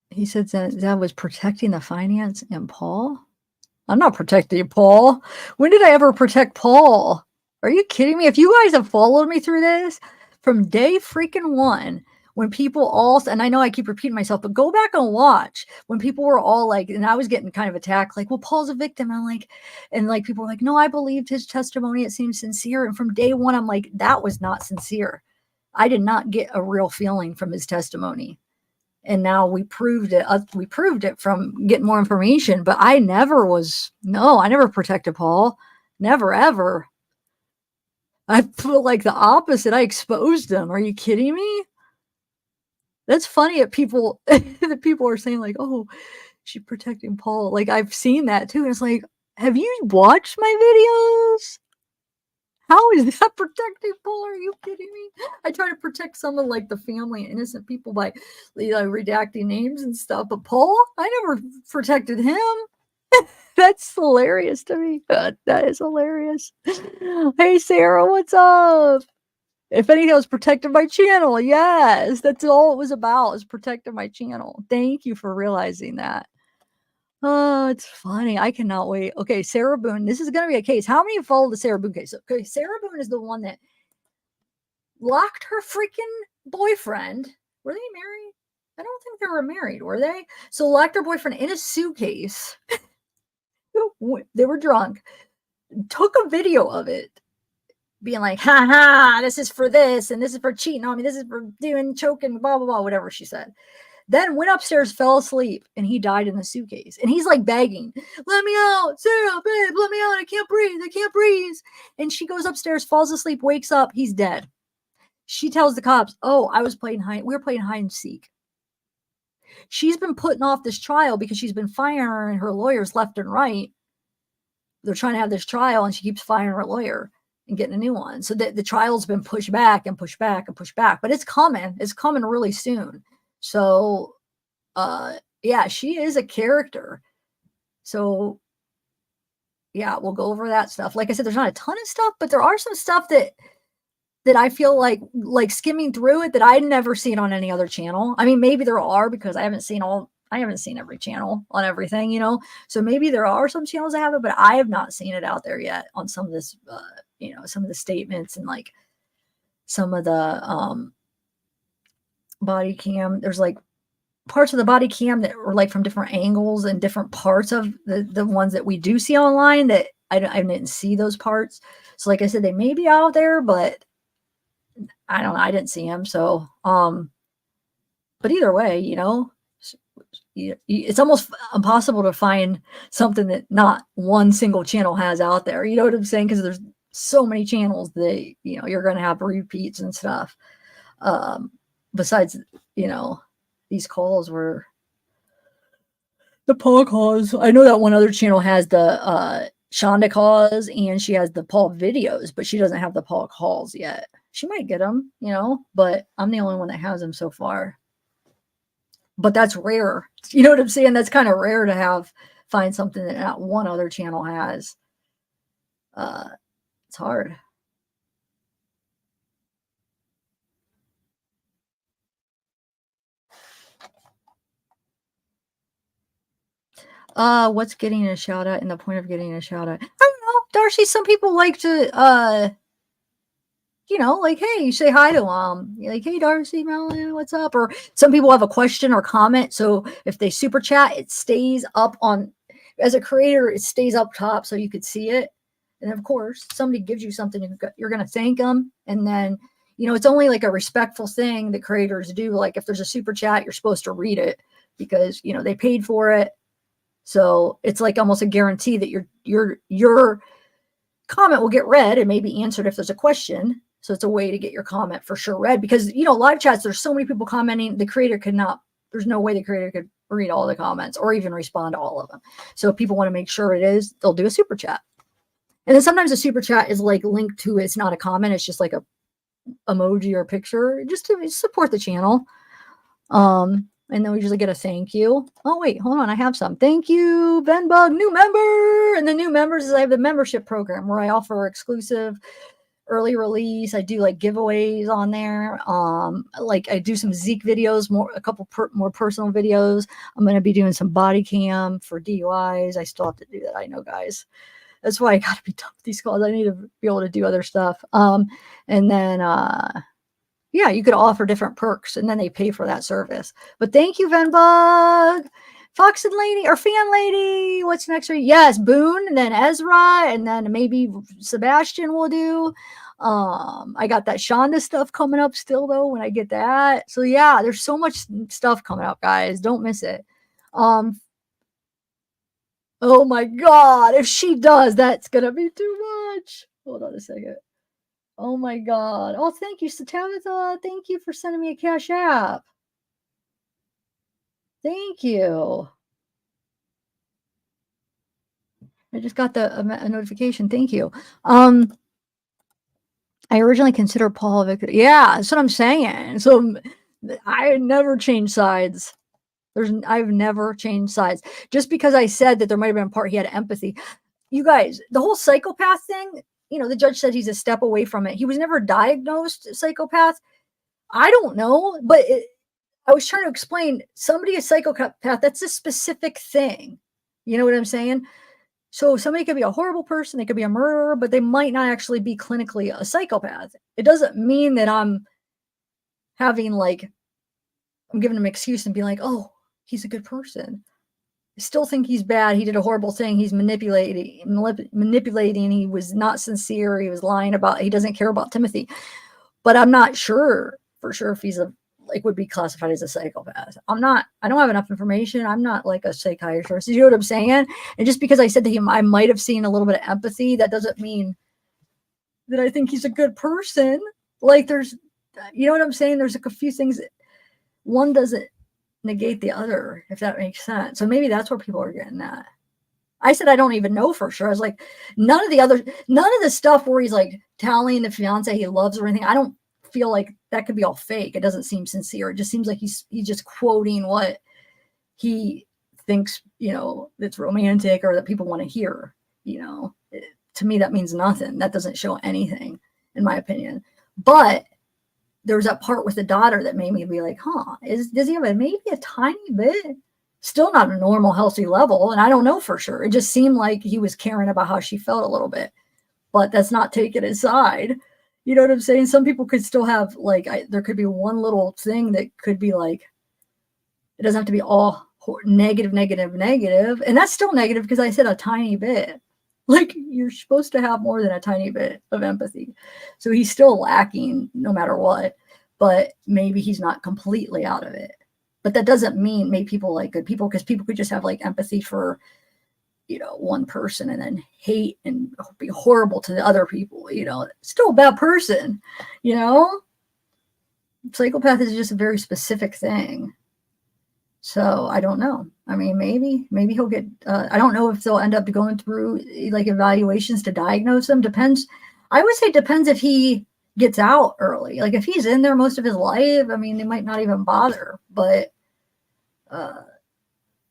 He said that was protecting the finance and Paul. I'm not protecting Paul. When did I ever protect Paul? Are you kidding me? If you guys have followed me through this from day freaking one, when people all, and I know I keep repeating myself, but go back and watch when people were all like, and I was getting kind of attacked, like, well, Paul's a victim. I'm like, and like people were like, no, I believed his testimony. It seemed sincere. And from day one, I'm like, that was not sincere. I did not get a real feeling from his testimony. And now we proved it from getting more information, but I never protected Paul. Never, ever. I feel like the opposite. I exposed him. Are you kidding me? That's funny that people that people are saying like, oh, she's protecting Paul. Like I've seen that too. And it's like, have you watched my videos? How is that protecting Paul? Are you kidding me? I try to protect some of like the family and innocent people by redacting names and stuff. But Paul, I never protected him. That's hilarious to me. That is hilarious. Hey, Sarah, what's up? If anything, I was protecting my channel. Yes, that's all it was about, is protecting my channel. Thank you for realizing that. Oh, it's funny. I cannot wait. Okay, Sarah Boon. This is going to be a case. How many follow the Sarah Boon case? Okay, Sarah Boon is the one that locked her freaking boyfriend. Were they married? I don't think they were married, were they? So locked her boyfriend in a suitcase. They were drunk. Took a video of it, being like, ha ha, this is for this, and this is for cheating on me, this is for doing choking, blah, blah, blah, whatever she said. Then went upstairs, fell asleep, and he died in the suitcase. And he's like begging, let me out, Sarah, babe, let me out. I can't breathe. And she goes upstairs, falls asleep, wakes up, he's dead. She tells the cops, oh, we were playing hide and seek. She's been putting off this trial because she's been firing her lawyers left and right. They're trying to have this trial, and she keeps firing her lawyer and getting a new one. So the trial's been pushed back and pushed back and pushed back, but it's coming. It's coming really soon. So, yeah, she is a character. So, yeah, we'll go over that stuff. Like I said, there's not a ton of stuff, but there are some stuff that I feel like skimming through it that I'd never seen on any other channel. I mean, maybe there are, because I haven't seen every channel on everything, So maybe there are some channels that have it, but I have not seen it out there yet on some of this, some of the statements and like some of the body cam. There's like parts of the body cam that were like from different angles and different parts of the ones that we do see online that I didn't see those parts. So like I said, they may be out there, but I don't know. I didn't see them. So, but either way, it's almost impossible to find something that not one single channel has out there. You know what I'm saying? Because there's so many channels that, you're going to have repeats and stuff. Besides, these calls were the Paul calls. I know that one other channel has the Shonda calls, and she has the Paul videos, but she doesn't have the Paul calls yet. She might get them, but I'm the only one that has them so far. But that's rare. You know what I'm saying? That's kind of rare to find something that not one other channel has. It's hard. What's getting a shout out and the point of getting a shout out? I don't know, Darcy. Some people like to, like, hey, you say hi to them. You're like, hey, Darcy, Melon, what's up? Or some people have a question or comment. So if they super chat, it stays up on, as a creator, it stays up top so you could see it. And of course, somebody gives you something, you're going to thank them. And then, it's only like a respectful thing that creators do. Like if there's a super chat, you're supposed to read it because, they paid for it. So it's like almost a guarantee that your comment will get read and maybe answered if there's a question. So it's a way to get your comment for sure read because, live chats, there's so many people commenting, there's no way the creator could read all the comments or even respond to all of them. So if people want to make sure they'll do a super chat. And then sometimes a super chat is like linked to, it's not a comment. It's just like a emoji or picture just to support the channel. And then we usually get a thank you. Oh, wait, hold on. I have some. Thank you, Venbug, new member. And the new members is I have the membership program where I offer exclusive early release. I do like giveaways on there. Like I do some Zeke videos, a couple more personal videos. I'm going to be doing some body cam for DUIs. I still have to do that. I know, guys. That's why I got to be done with these calls. I need to be able to do other stuff. And then, yeah, you could offer different perks and then they pay for that service. But thank you, Venbug. Fox and Lady or Fan Lady. What's next? Yes, Boon, and then Ezra, and then maybe Sebastian will do. I got that Shonda stuff coming up still though when I get that. So yeah, there's so much stuff coming up, guys. Don't miss it. Oh my God. If she does, that's gonna be too much. Hold on a second. Oh my God. Oh, thank you, Tabitha. Thank you for sending me a Cash App. Thank you. I just got a notification. Thank you. I originally considered Paul Victor. Yeah, that's what I'm saying. So I never changed sides. I've never changed sides. Just because I said that there might have been a part he had empathy. You guys, the whole psychopath thing, the judge said he's a step away from it. He was never diagnosed psychopath. I don't know, but I was trying to explain somebody a psychopath, that's a specific thing. You know what I'm saying? So somebody could be a horrible person, they could be a murderer, but they might not actually be clinically a psychopath. It doesn't mean that I'm giving him an excuse and being like, oh, he's a good person. I still think he's bad. He did a horrible thing. He's manipulating. He was not sincere. He was lying he doesn't care about Timothy. But I'm not sure for sure if he's would be classified as a psychopath. I don't have enough information. I'm not like a psychiatrist. You know what I'm saying? And just because I said to him, I might have seen a little bit of empathy, that doesn't mean that I think he's a good person. There's, you know what I'm saying? There's a few things that one doesn't negate the other, if that makes sense. So maybe that's where people are getting at. I said, I don't even know for sure. I was like, none of the stuff where he's like telling the fiance he loves or anything. I don't feel like that could be all fake. It doesn't seem sincere. It just seems like he's just quoting what he thinks, that's romantic or that people want to hear, to me, that means nothing. That doesn't show anything, in my opinion. But there was that part with the daughter that made me be like, does he have maybe a tiny bit? Still not a normal, healthy level. And I don't know for sure. It just seemed like he was caring about how she felt a little bit, but that's not taking his side. You know what I'm saying? Some people could still have there could be one little thing that could be it doesn't have to be all negative. And that's still negative because I said a tiny bit. You're supposed to have more than a tiny bit of empathy. So he's still lacking no matter what, but maybe he's not completely out of it. But that doesn't mean make people like good people, because people could just have empathy for, one person and then hate and be horrible to the other people, still a bad person, Psychopath is just a very specific thing. So I don't know. I mean, maybe he'll get, I don't know if they'll end up going through evaluations to diagnose him. Depends. I would say depends if he gets out early. If he's in there most of his life, I mean, they might not even bother, but,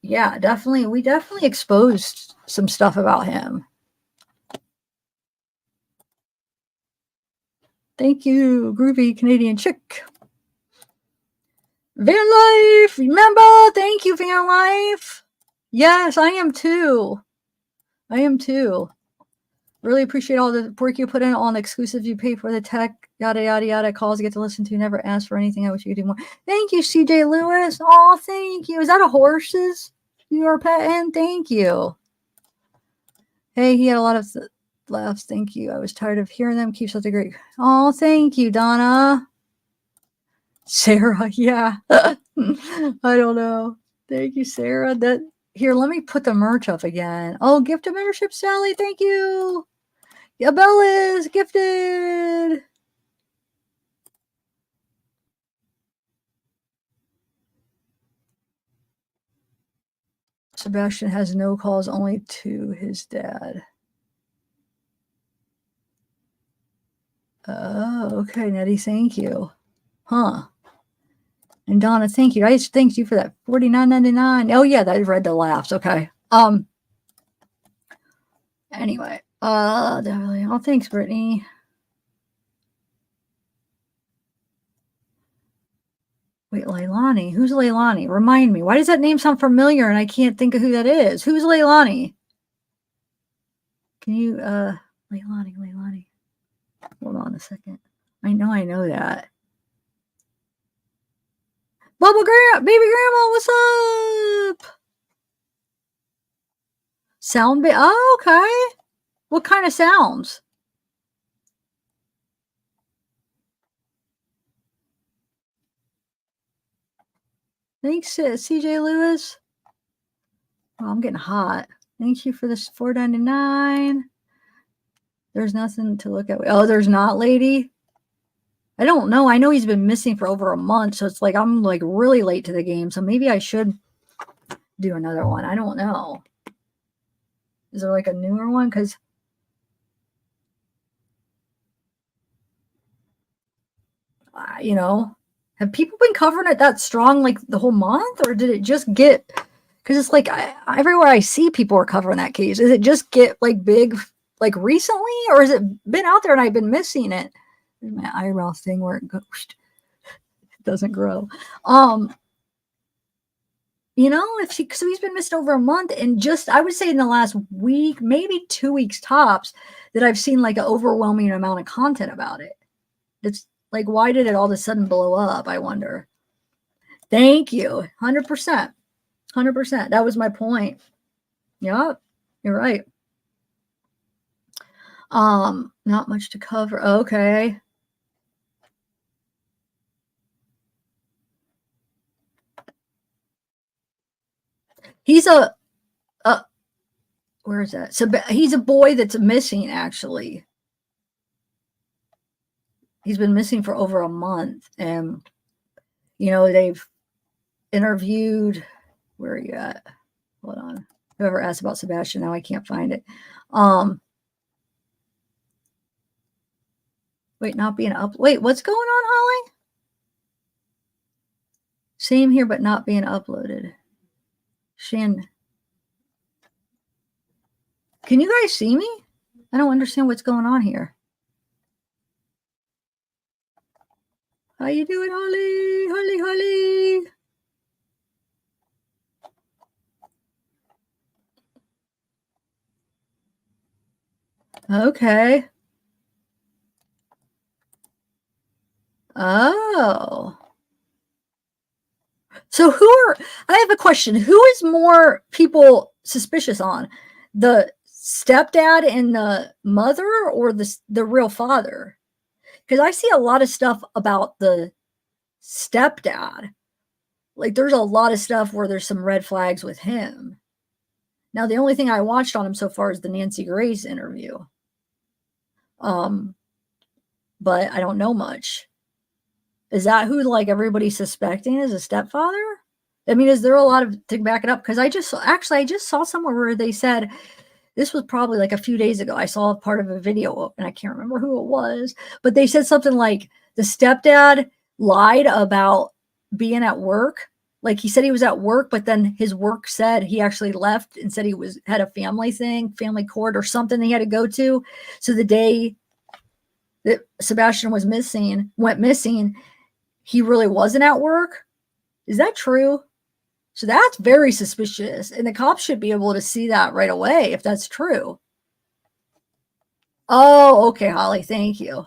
yeah, definitely. We definitely exposed some stuff about him. Thank you, Groovy Canadian Chick. Van Life, remember? Thank you, Van Life. Yes, I am too. Really appreciate all the work you put in, all the exclusives you pay for, the tech, yada, yada, yada, calls you get to listen to, never ask for anything. I wish you could do more. Thank you, CJ Lewis. Oh, thank you. Is that a horses you are petting? Thank you. Hey, he had a lot of laughs. Thank you. I was tired of hearing them. Keep such a great. Oh, thank you, Donna. Sarah, yeah. I don't know. Thank you, Sarah. That here, let me put the merch up again. Oh, gift a membership, Sally. Thank you. Yeah, Bella's gifted. Sebastian has no calls, only to his dad. Oh, okay, Nettie. Thank you. Huh. And Donna, thank you. I just thank you for that $49.99. Oh yeah, I read the laughs. Okay. Anyway, definitely. Oh, thanks, Brittany. Wait, Leilani. Who's Leilani? Remind me. Why does that name sound familiar and I can't think of who that is? Who's Leilani? Can you, Leilani. Hold on a second. I know that. Bubba baby grandma, what's up? Sound bit. Oh, okay. What kind of sounds? Thanks, CJ Lewis. Oh, I'm getting hot. Thank you for this $4.99. There's nothing to look at. Oh, there's not, lady. I don't know. I know he's been missing for over a month, so it's like I'm like really late to the game. So maybe I should do another one. I don't know. Is there like a newer one? Because you know, have people been covering it that strong like the whole month, or did it just get? Because it's like everywhere I see people are covering that case. Is it just get like big like recently, or has it been out there and I've been missing it? There's my eyebrow thing where it goes, it doesn't grow. You know, so he's been missing over a month, and just I would say in the last week, maybe 2 weeks tops, that I've seen like an overwhelming amount of content about it. It's like, why did it all of a sudden blow up? I wonder. Thank you, 100%, 100%. That was my point. Yep, you're right. Not much to cover. Okay. He's where is that? So he's a boy that's missing, actually. He's been missing for over a month. And, you know, they've interviewed, where are you at? Hold on. Whoever asked about Sebastian, now I can't find it. Wait, not being up. Wait, what's going on, Holly? Same here, but not being uploaded. Shan. Can you guys see me? I don't understand what's going on here. How you doing, Holly? Holly. Okay. Oh. So I have a question. Who is more people suspicious on? The stepdad and the mother, or the real father? Because I see a lot of stuff about the stepdad. Like there's a lot of stuff where there's some red flags with him. Now, the only thing I watched on him so far is the Nancy Grace interview. But I don't know much. Is that who like everybody's suspecting as a stepfather? I mean, is there a lot to back it up? Because I just saw somewhere where they said, this was probably like a few days ago. I saw part of a video and I can't remember who it was, but they said something like the stepdad lied about being at work. Like he said he was at work, but then his work said he actually left and said he had a family court or something he had to go to. So the day that Sebastian went missing, he really wasn't at work. Is that true? So that's very suspicious. And the cops should be able to see that right away if that's true. Oh, okay, Holly. Thank you.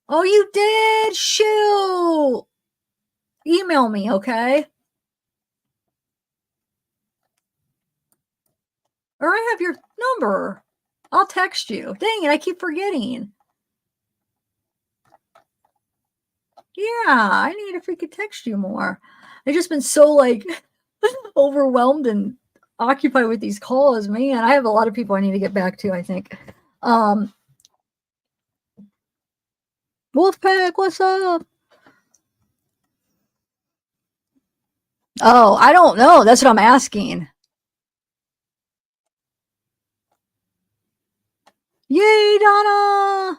Oh, you did? Shoot. Email me, okay? Or I have your number. I'll text you. Dang it, I keep forgetting. Yeah, I need to freaking text you more. I've just been so like overwhelmed and occupied with these calls. Man, I have a lot of people I need to get back to, I think. Wolfpack, what's up? Oh, I don't know. That's what I'm asking. Yay, Donna!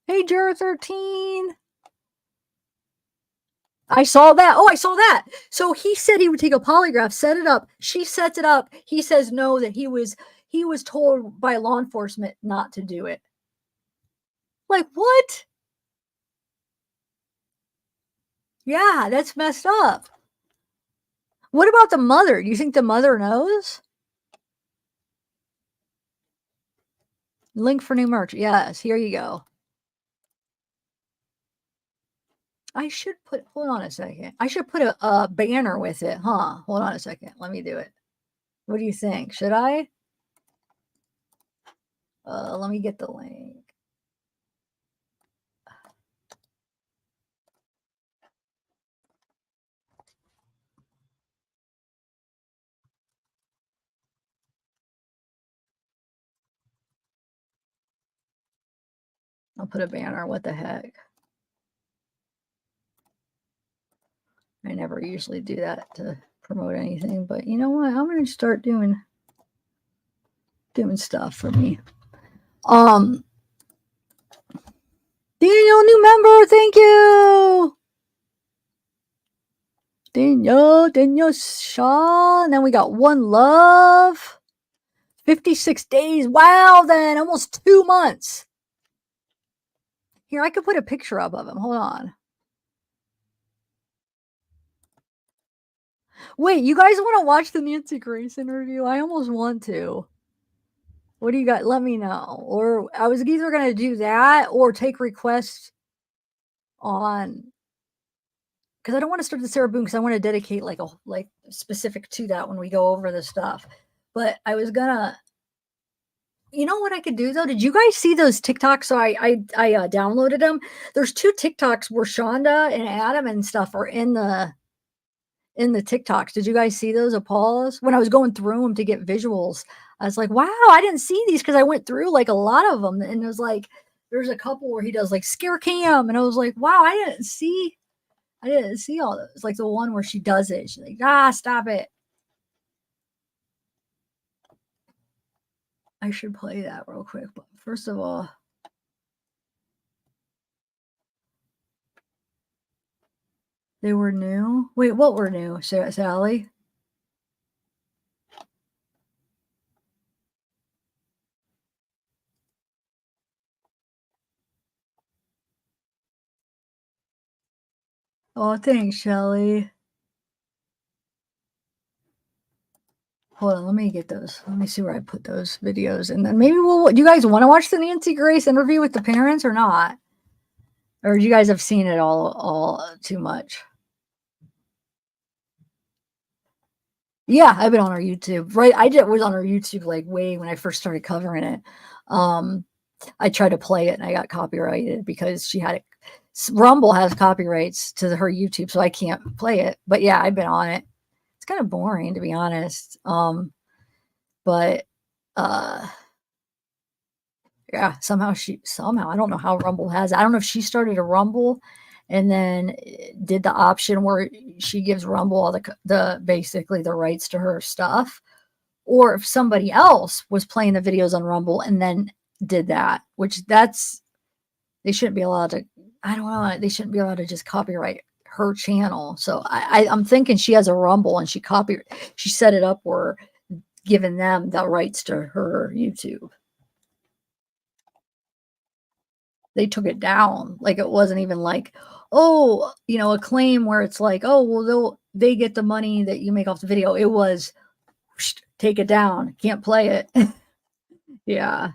Hey, Jer13. I saw that. Oh, I saw that. So he said he would take a polygraph, set it up. She sets it up. He says no, that he was told by law enforcement not to do it. Like, what? Yeah, that's messed up. What about the mother? Do you think the mother knows? Link for new merch. Yes, here you go. I should put, hold on a second. I should put a banner with it, huh? Hold on a second. Let me do it. What do you think? Should I? Let me get the link. I'll put a banner. What the heck? I never usually do that to promote anything, but you know what? I'm going to start doing stuff for me. Daniel, new member, thank you. Daniel Shaw. And then we got One Love. 56 days. Wow, then almost 2 months. Here, I could put a picture up of him. Hold on. Wait, you guys want to watch the Nancy Grace interview? I almost want to. What do you got? Let me know. Or I was either going to do that or take requests on, because I don't want to start the Sarah Boon because I want to dedicate like specific to that when we go over the stuff. But I was gonna, you know what I could do though? Did you guys see those TikToks? So I downloaded them. There's 2 TikToks where Shonda and Adam and stuff are in the TikToks. Did you guys see those of Paula's? When I was going through them to get visuals, I was like, wow, I didn't see these because I went through like a lot of them, and it was like there's a couple where he does like scare cam, and I was like, wow, I didn't see all those. Like the one where she does it. She's like, stop it. I should play that real quick. But first of all, they were new. Wait, what were new, Sally? Oh, thanks, Shelly. Hold on, let me get those. Let me see where I put those videos, and then maybe do you guys want to watch the Nancy Grace interview with the parents or not? Or you guys have seen it all too much? Yeah, I've been on her YouTube. Right, was on her YouTube like way when I first started covering it. I tried to play it and I got copyrighted because she had it. Rumble has copyrights to her YouTube, so I can't play it. But yeah, I've been on it. It's kind of boring to be honest. But yeah, somehow I don't know how Rumble has it. I don't know if she started a Rumble and then did the option where she gives Rumble all the basically the rights to her stuff, or if somebody else was playing the videos on Rumble and then did that, which they shouldn't be allowed to. I don't know. They shouldn't be allowed to just copyright her channel. So I'm thinking she has a Rumble and she set it up where giving them the rights to her YouTube. They took it down. Like it wasn't even like, oh, a claim where it's like, oh, well, they get the money that you make off the video. It was take it down. Can't play it. Yeah.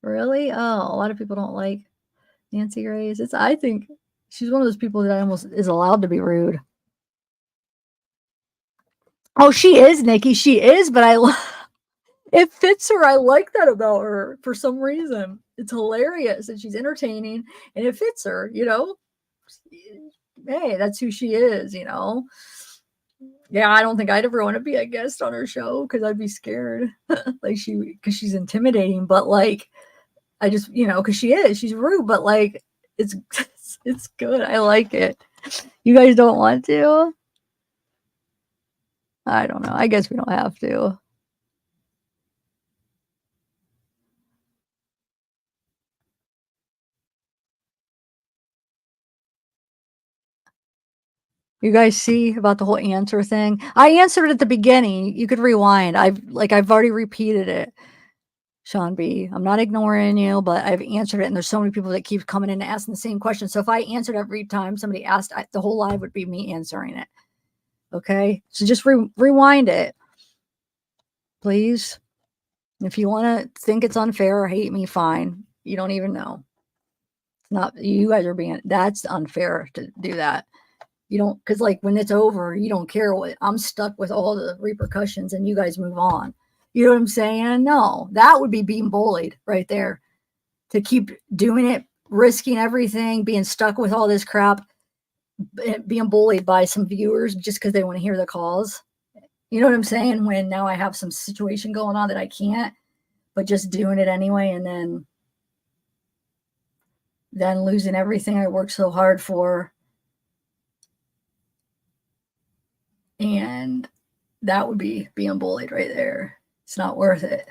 Really? Oh, a lot of people don't like Nancy Grace. I think she's one of those people that almost is allowed to be rude. Oh, she is, Nikki. She is, but It fits her. I like that about her for some reason. It's hilarious and she's entertaining and it fits her, you know? Hey, that's who she is, you know? Yeah, I don't think I'd ever want to be a guest on her show because I'd be scared. Like because she's intimidating, but like, I just, you know, because she's rude, but like, it's, it's good. I like it. You guys don't want to? I don't know. I guess we don't have to. You guys see about the whole answer thing? I answered at the beginning. You could rewind. I've already repeated it. Sean B. I'm not ignoring you, but I've answered it, and there's so many people that keep coming in and asking the same question. So if I answered every time somebody asked, the whole live would be me answering it. Okay, so just rewind it, please. If you want to think it's unfair or hate me, fine. You don't even know. It's not you guys are being. That's unfair to do that. You don't, because like when it's over, you don't care what I'm stuck with all the repercussions and you guys move on. You know what I'm saying? No, that would be being bullied right there. To keep doing it, risking everything, being stuck with all this crap, being bullied by some viewers just because they want to hear the calls. You know what I'm saying? When now I have some situation going on that I can't, but just doing it anyway, and then losing everything I worked so hard for. And that would be being bullied right there. It's not worth it.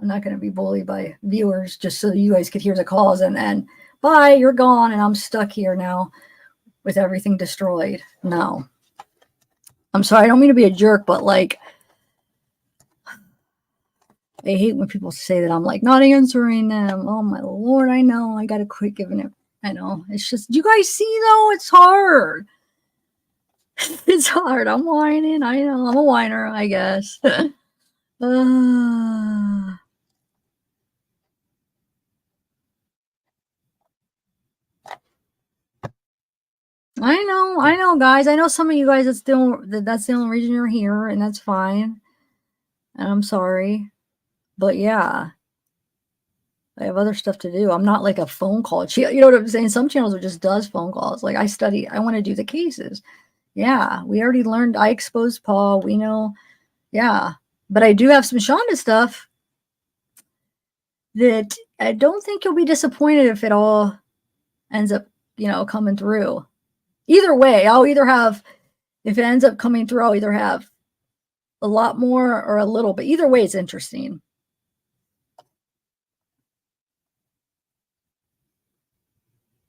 I'm not going to be bullied by viewers just so you guys could hear the calls and then bye, you're gone and I'm stuck here now with everything destroyed. No. I'm sorry, I don't mean to be a jerk, but like I hate when people say that I'm like not answering them. Oh my Lord, I know. I got to quit giving it. I know. It's just, you guys see though, it's hard. It's hard. I'm whining. I know. I'm a whiner, I guess. I know, guys. I know some of you guys that's the only reason you're here, and that's fine. And I'm sorry, but yeah, I have other stuff to do. I'm not like a phone call. You know what I'm saying? Some channels are just does phone calls. Like I study. I want to do the cases. Yeah, we already learned. I exposed Paul. We know. Yeah, but I do have some Shonda stuff that I don't think you'll be disappointed if it all ends up, coming through. Either way, I'll either have, if it ends up coming through, I'll either have a lot more or a little, but either way, it's interesting.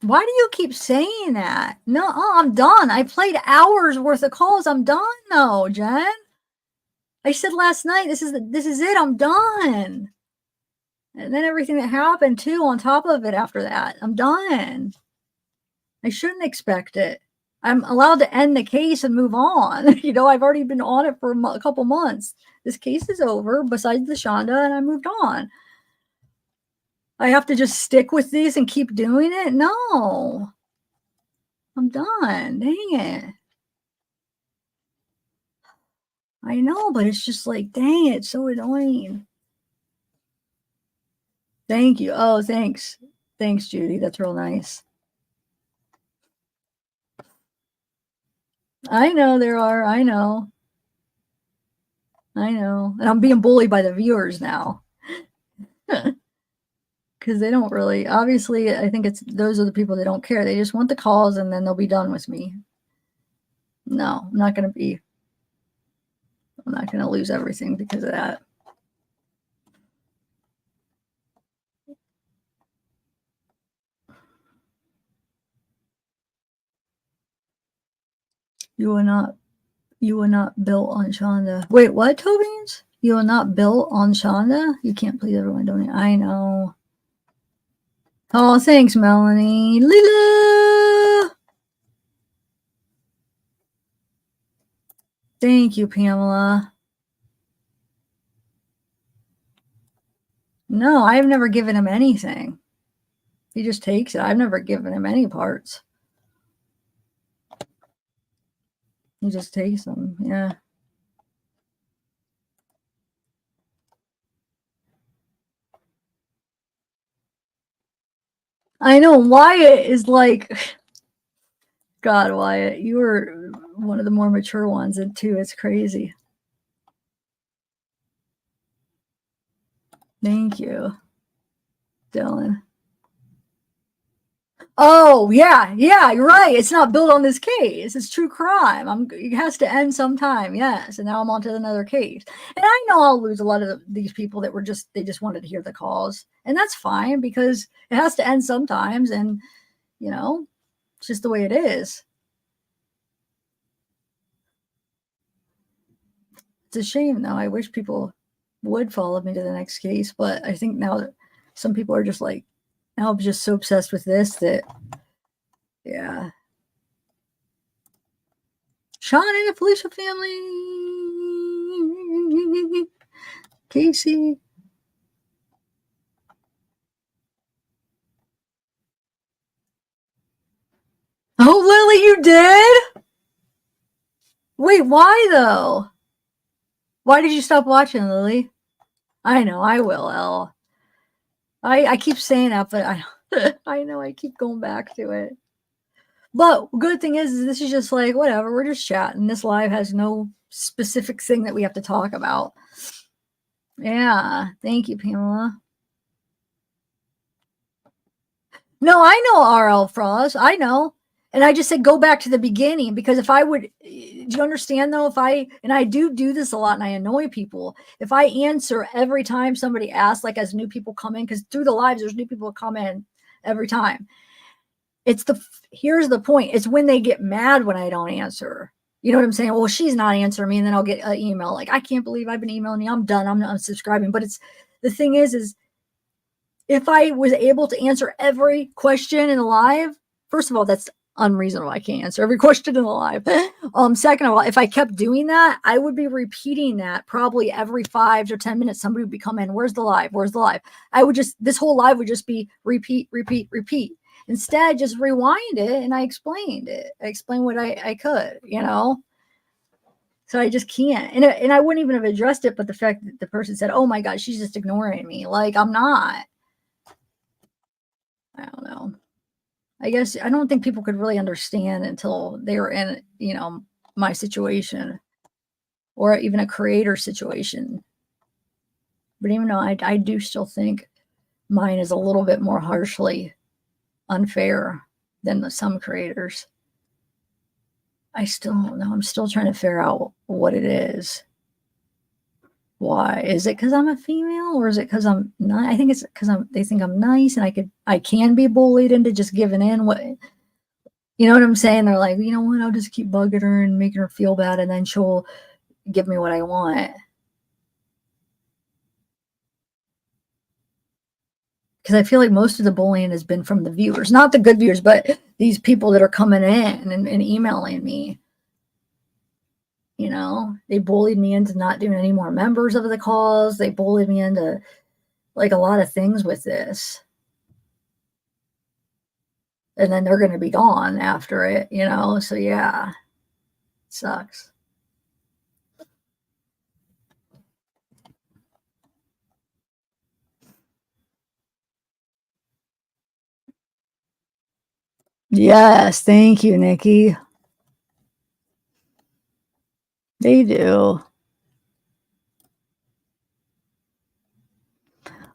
Why do you keep saying that? No, I'm done. I played hours worth of calls. I'm done though, Jen. I said last night, this is it. I'm done. And then everything that happened too on top of it after that. I'm done. I shouldn't expect it. I'm allowed to end the case and move on. I've already been on it for a couple months. This case is over, besides the Shonda, and I moved on. I have to just stick with these and keep doing it? No. I'm done. Dang it. I know, but it's just like, dang it, it's so annoying. Thank you. Oh, thanks. Thanks, Judy. That's real nice. I know there are. I know. And I'm being bullied by the viewers now. Because they don't really, obviously, I think those are the people that don't care. They just want the calls and then they'll be done with me. No, I'm not going to lose everything because of that. You were not built on Shonda. Wait, what, Tobins? You are not built on Shonda? You can't please everyone, don't you? I know. Oh, thanks, Melanie. Lila! Thank you, Pamela. No, I've never given him anything. He just takes it. I've never given him any parts. He just takes them. Yeah. I know Wyatt is like, God, Wyatt, you were one of the more mature ones, and too, it's crazy. Thank you, Dylan. Oh, yeah, yeah, you're right. It's not built on this case. It's true crime. It has to end sometime, yes. And now I'm on to another case. And I know I'll lose a lot of these people that were they just wanted to hear the calls. And that's fine because it has to end sometimes. And, it's just the way it is. It's a shame, though. I wish people would follow me to the next case. But I think now that some people are just like, now I'm just so obsessed with this that, yeah. Sean and the Felicia family. Casey. Oh, Lily, you did? Wait, why though? Why did you stop watching, Lily? I know, I will, Elle. I keep saying that, but I know I keep going back to it. But good thing is this is just like whatever, we're just chatting. This live has no specific thing that we have to talk about. Yeah, thank you, Pamela. No, I know RL Frost. I know. And I just said go back to the beginning because if I would, do you understand though? And I do this a lot and I annoy people. If I answer every time somebody asks, like as new people come in, because through the lives, there's new people come in every time. Here's the point. It's when they get mad when I don't answer. You know what I'm saying? Well, she's not answering me. And then I'll get an email like, I can't believe I've been emailing you. I'm done. I'm not unsubscribing. But the thing is if I was able to answer every question in the live, first of all, that's unreasonable. I can't answer every question in the live. Second of all, if I kept doing that, I would be repeating that probably every 5 to 10 minutes. Somebody would be coming, where's the live? Where's the live? This whole live would just be repeat, repeat, repeat. Instead, just rewind it and I explained it. I explained what I could, So I just can't. And I wouldn't even have addressed it, but the fact that the person said, oh my God, she's just ignoring me. Like, I'm not. I don't know. I guess I don't think people could really understand until they were in, my situation or even a creator situation. But even though I do still think mine is a little bit more harshly unfair than some creators. I still don't know. I'm still trying to figure out what it is. Why? Is it because I'm a female or is it because I'm not? I think it's because they think I'm nice and I can be bullied into just giving in. You know what I'm saying? They're like, you know what? I'll just keep bugging her and making her feel bad, and then she'll give me what I want. Because I feel like most of the bullying has been from the viewers, not the good viewers, but these people that are coming in and emailing me. They bullied me into not doing any more members of the calls. They bullied me into like a lot of things with this. And then they're going to be gone after it, So yeah, it sucks. Yes, thank you, Nikki. They do.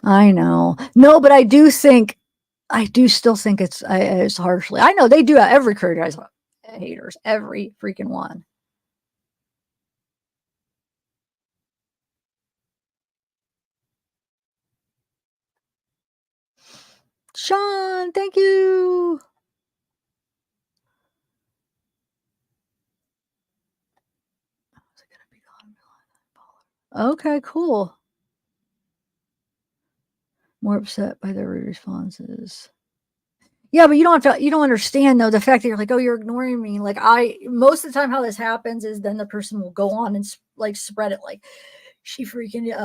I know. No, but I do still think it's harshly. I know they do. Every career has haters. Every freaking one. Sean, thank you. Okay, cool. More upset by their responses. Yeah, but you don't understand though the fact that you're like, oh, you're ignoring me. Like most of the time how this happens is then the person will go on and like spread it like she freaking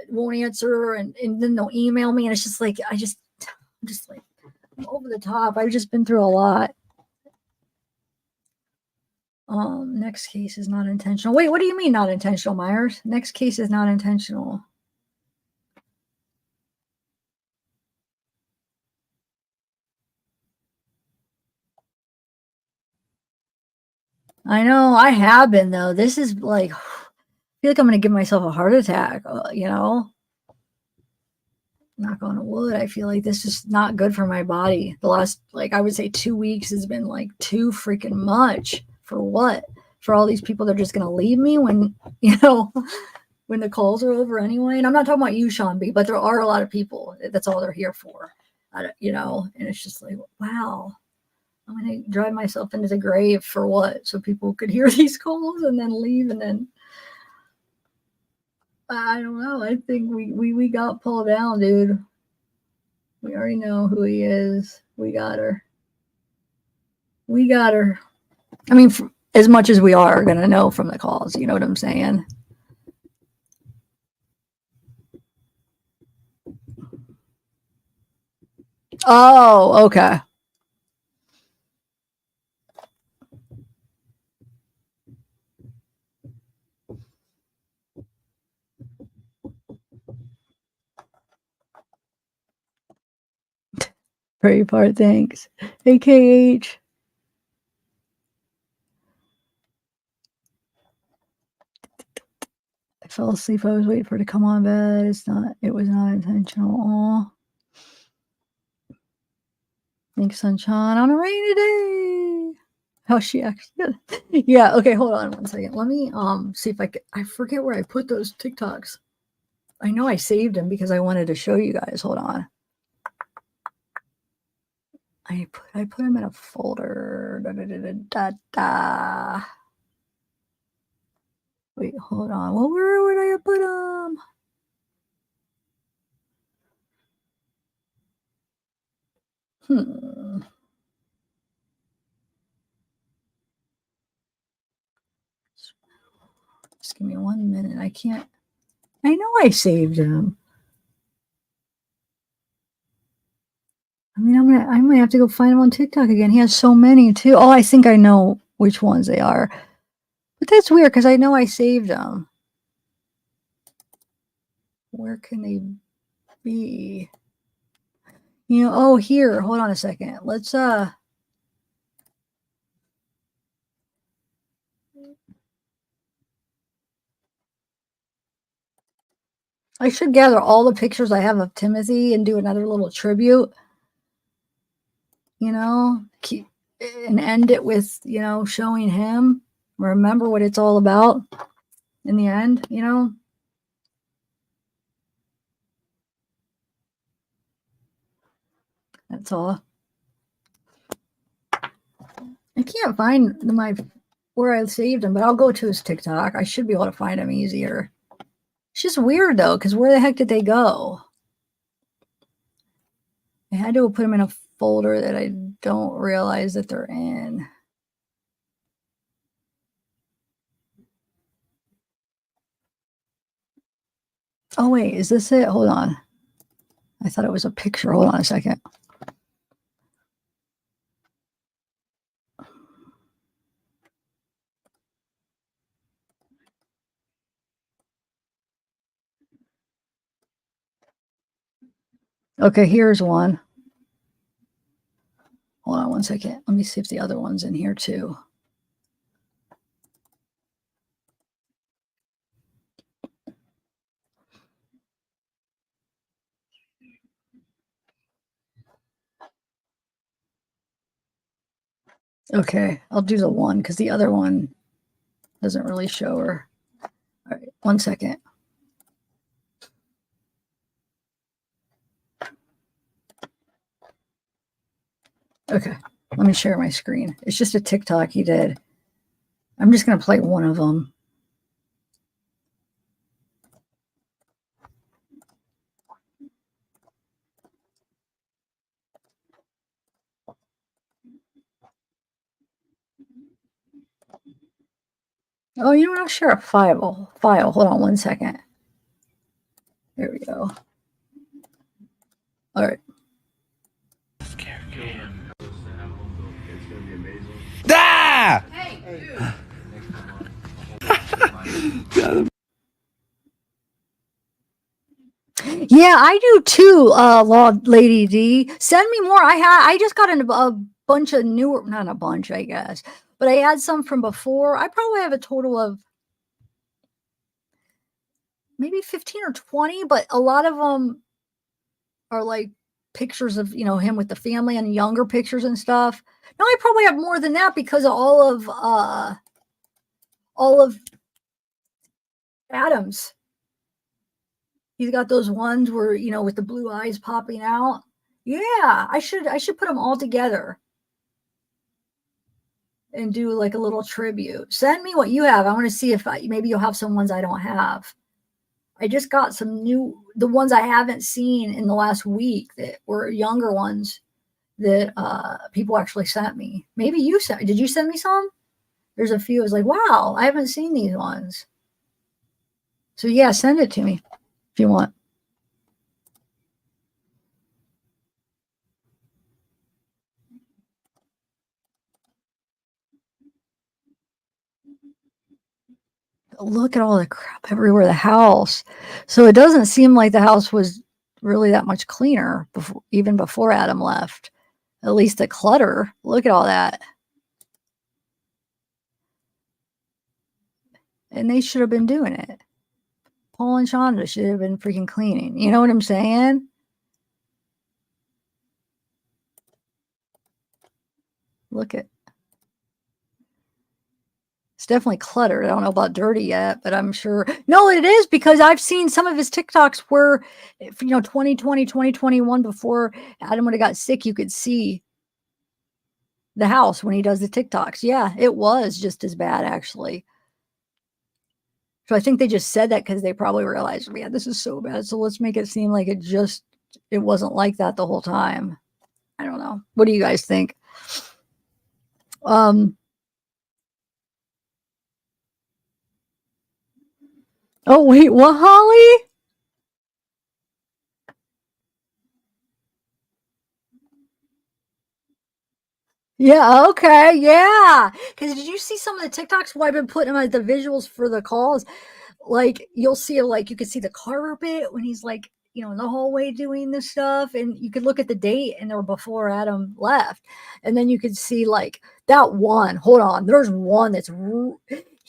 won't answer and then they'll email me and it's just like I'm just like over the top. I've just been through a lot. Next case is not intentional. Wait, what do you mean not intentional, Myers? Next case is not intentional. I know. I have been though. This is like, I feel like I'm gonna give myself a heart attack. You know, knock on wood. I feel like this is not good for my body. The last, like, I would say 2 weeks has been like too freaking much. For what? For all these people that are just gonna leave me when when the calls are over anyway. And I'm not talking about you, Sean B, but there are a lot of people. That's all they're here for. And it's just like, wow. I'm going to drive myself into the grave for what? So people could hear these calls and then leave, and then I don't know. I think we got Paul down, dude. We already know who he is. We got her. I mean, as much as we are going to know from the calls, you know what I'm saying? Oh, okay. Pretty part, thanks. AKH. I fell asleep. I was waiting for it to come on bed. It was not intentional. Aw. Thanks, sunshine on a rainy day. How's she actually? Yeah. Okay. Hold on 1 second. Let me see if I forget where I put those TikToks. I know I saved them because I wanted to show you guys. Hold on. I put them in a folder. Wait, hold on. Well, where would I put them? Just give me 1 minute. I can't. I know I saved them. I mean, I might have to go find him on TikTok again. He has so many too. Oh, I think I know which ones they are. But that's weird because I know I saved them. Where can they be? Oh, here. Hold on a second. Let's I should gather all the pictures I have of Timothy and do another little tribute. And end it with, showing him. Remember what it's all about in the end, That's all. I can't find where I saved him, but I'll go to his TikTok. I should be able to find him easier. It's just weird though, because where the heck did they go? I had to put them in a folder that I don't realize that they're in. Oh wait, is this it? Hold on. I thought it was a picture. Hold on a second. Okay, here's one. Hold on 1 second. Let me see if the other one's in here too. Okay, I'll do the one because the other one doesn't really show her. All right, 1 second. Okay, let me share my screen. It's just a TikTok he did. I'm just going to play one of them. Oh, you know what? I'll share a file. Hold on 1 second. There we go. All right. Ah! Yeah, I do too, Law Lady D. Send me more. I just got a bunch of newer, not a bunch, I guess, But I had some from before. I probably have a total of maybe 15 or 20, but a lot of them are like pictures of, him with the family and younger pictures and stuff. No, I probably have more than that because of all of Adam's. He's got those ones where, with the blue eyes popping out. Yeah, I should put them all together and do like a little tribute. Send me what you have. I want to see if maybe you'll have some ones I don't have. I just got some the ones I haven't seen in the last week that were younger ones that people actually sent me. Maybe did you send me some? There's a few. I was like, wow, I haven't seen these ones. So yeah, send it to me if you want. Look at all the crap everywhere the house. So it doesn't seem like the house was really that much cleaner even before Adam left. At least the clutter. Look at all that. And they should have been doing it. Paul and Shonda should have been freaking cleaning. You know what I'm saying? Look at it's definitely cluttered. I don't know about dirty yet, but I'm sure. No, it is because I've seen some of his TikToks where, 2020, 2021, before Adam would have got sick, you could see the house when he does the TikToks. Yeah, it was just as bad, actually. So I think they just said that because they probably realized, man, this is so bad. So let's make it seem like it wasn't like that the whole time. I don't know. What do you guys think? Oh, wait, what, Holly? Yeah, okay, yeah. Because did you see some of the TikToks where I've been putting them as the visuals for the calls? Like, you'll see, like, you could see the carpet when he's, like, in the hallway doing this stuff. And you could look at the date and they were before Adam left. And then you could see, like, that one. Hold on. There's one that's,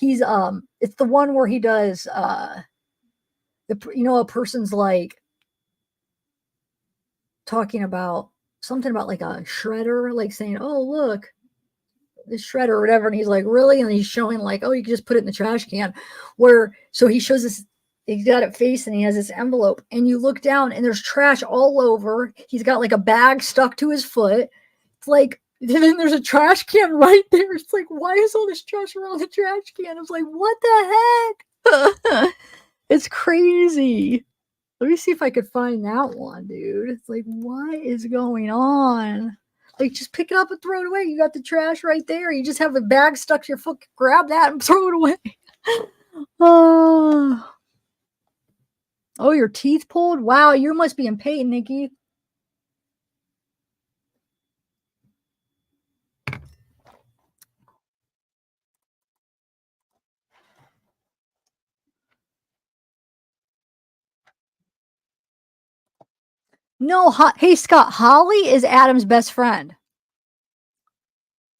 it's the one where he does, a person's, like, talking about something about, like, a shredder, like, saying, oh, look, this shredder or whatever, and he's like, really? And he's showing like, oh, you can just put it in the trash can. So he shows this, he's got it face and he has this envelope, and you look down and there's trash all over. He's got like a bag stuck to his foot. It's like, and then there's a trash can right there. It's like, why is all this trash around the trash can? I was like, what the heck? It's crazy. Let me see if I could find that one, dude. It's like, what is going on? Like, just pick it up and throw it away. You got the trash right there. You just have a bag stuck to your foot. Grab that and throw it away. Oh, your teeth pulled? Wow, you must be in pain, Nikki. No, hey, Scott, Holly is Adam's best friend.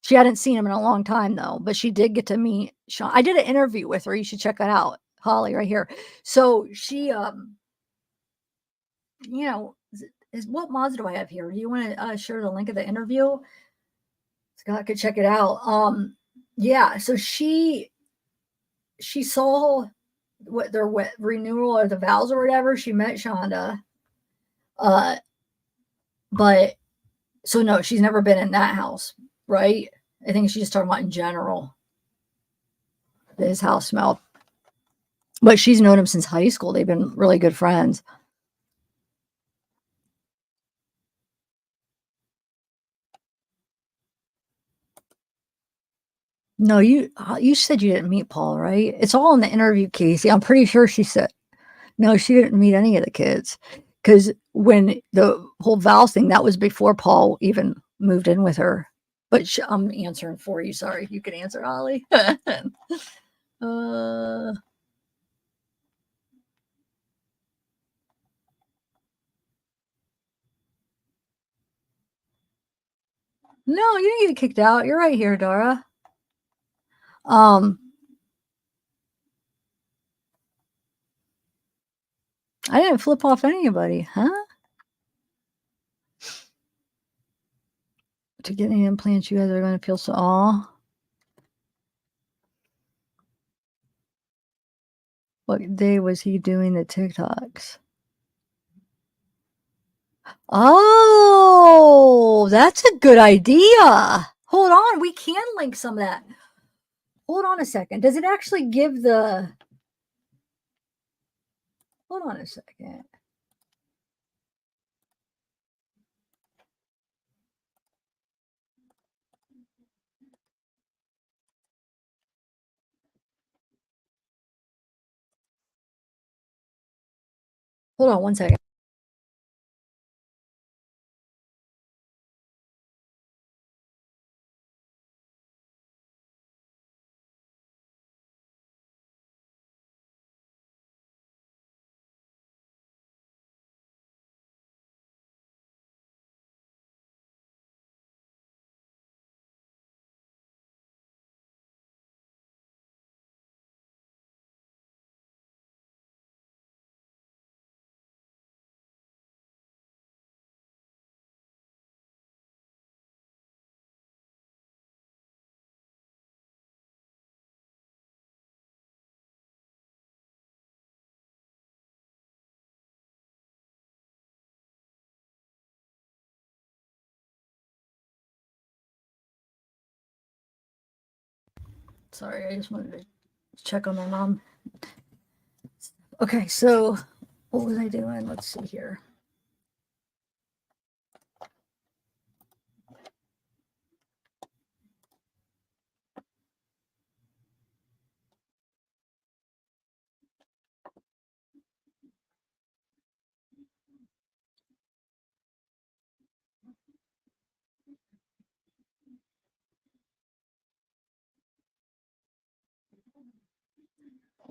She hadn't seen him in a long time, though, but she did get to meet Sean. I did an interview with her. You should check that out. Holly, right here. So she, what mods do I have here? Do you want to share the link of the interview? Scott could check it out. Yeah, so she saw what their renewal or the vows or whatever. She met Shonda. But so no, she's never been in that house, right? I think she's just talking about in general. His house smelled. But she's known him since high school. They've been really good friends. No, you said you didn't meet Paul, right? It's all in the interview, Casey. I'm pretty sure she said no, she didn't meet any of the kids. Because when the whole vows thing, that was before Paul even moved in with her. But I'm answering for you. Sorry, you can answer, Holly. No, you didn't get kicked out. You're right here, Dora. I didn't flip off anybody, huh? To get any implants, you guys are going to feel so. Aw. What day was he doing the TikToks? Oh, that's a good idea. Hold on, we can link some of that. Hold on a second. Does it actually give the... Hold on a second. Hold on one second. Sorry, I just wanted to check on my mom. Okay, so what was I doing? Let's see here.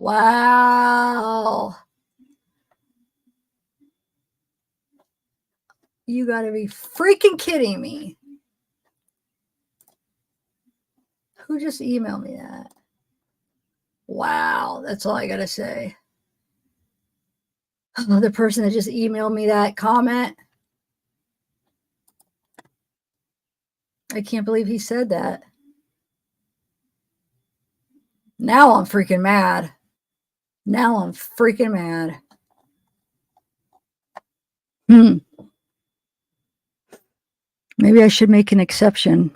Wow. You gotta be freaking kidding me. Who just emailed me that? Wow, that's all I gotta say. The person that just emailed me that comment. I can't believe he said that. Now I'm freaking mad. Now I'm freaking mad. Maybe I should make an exception.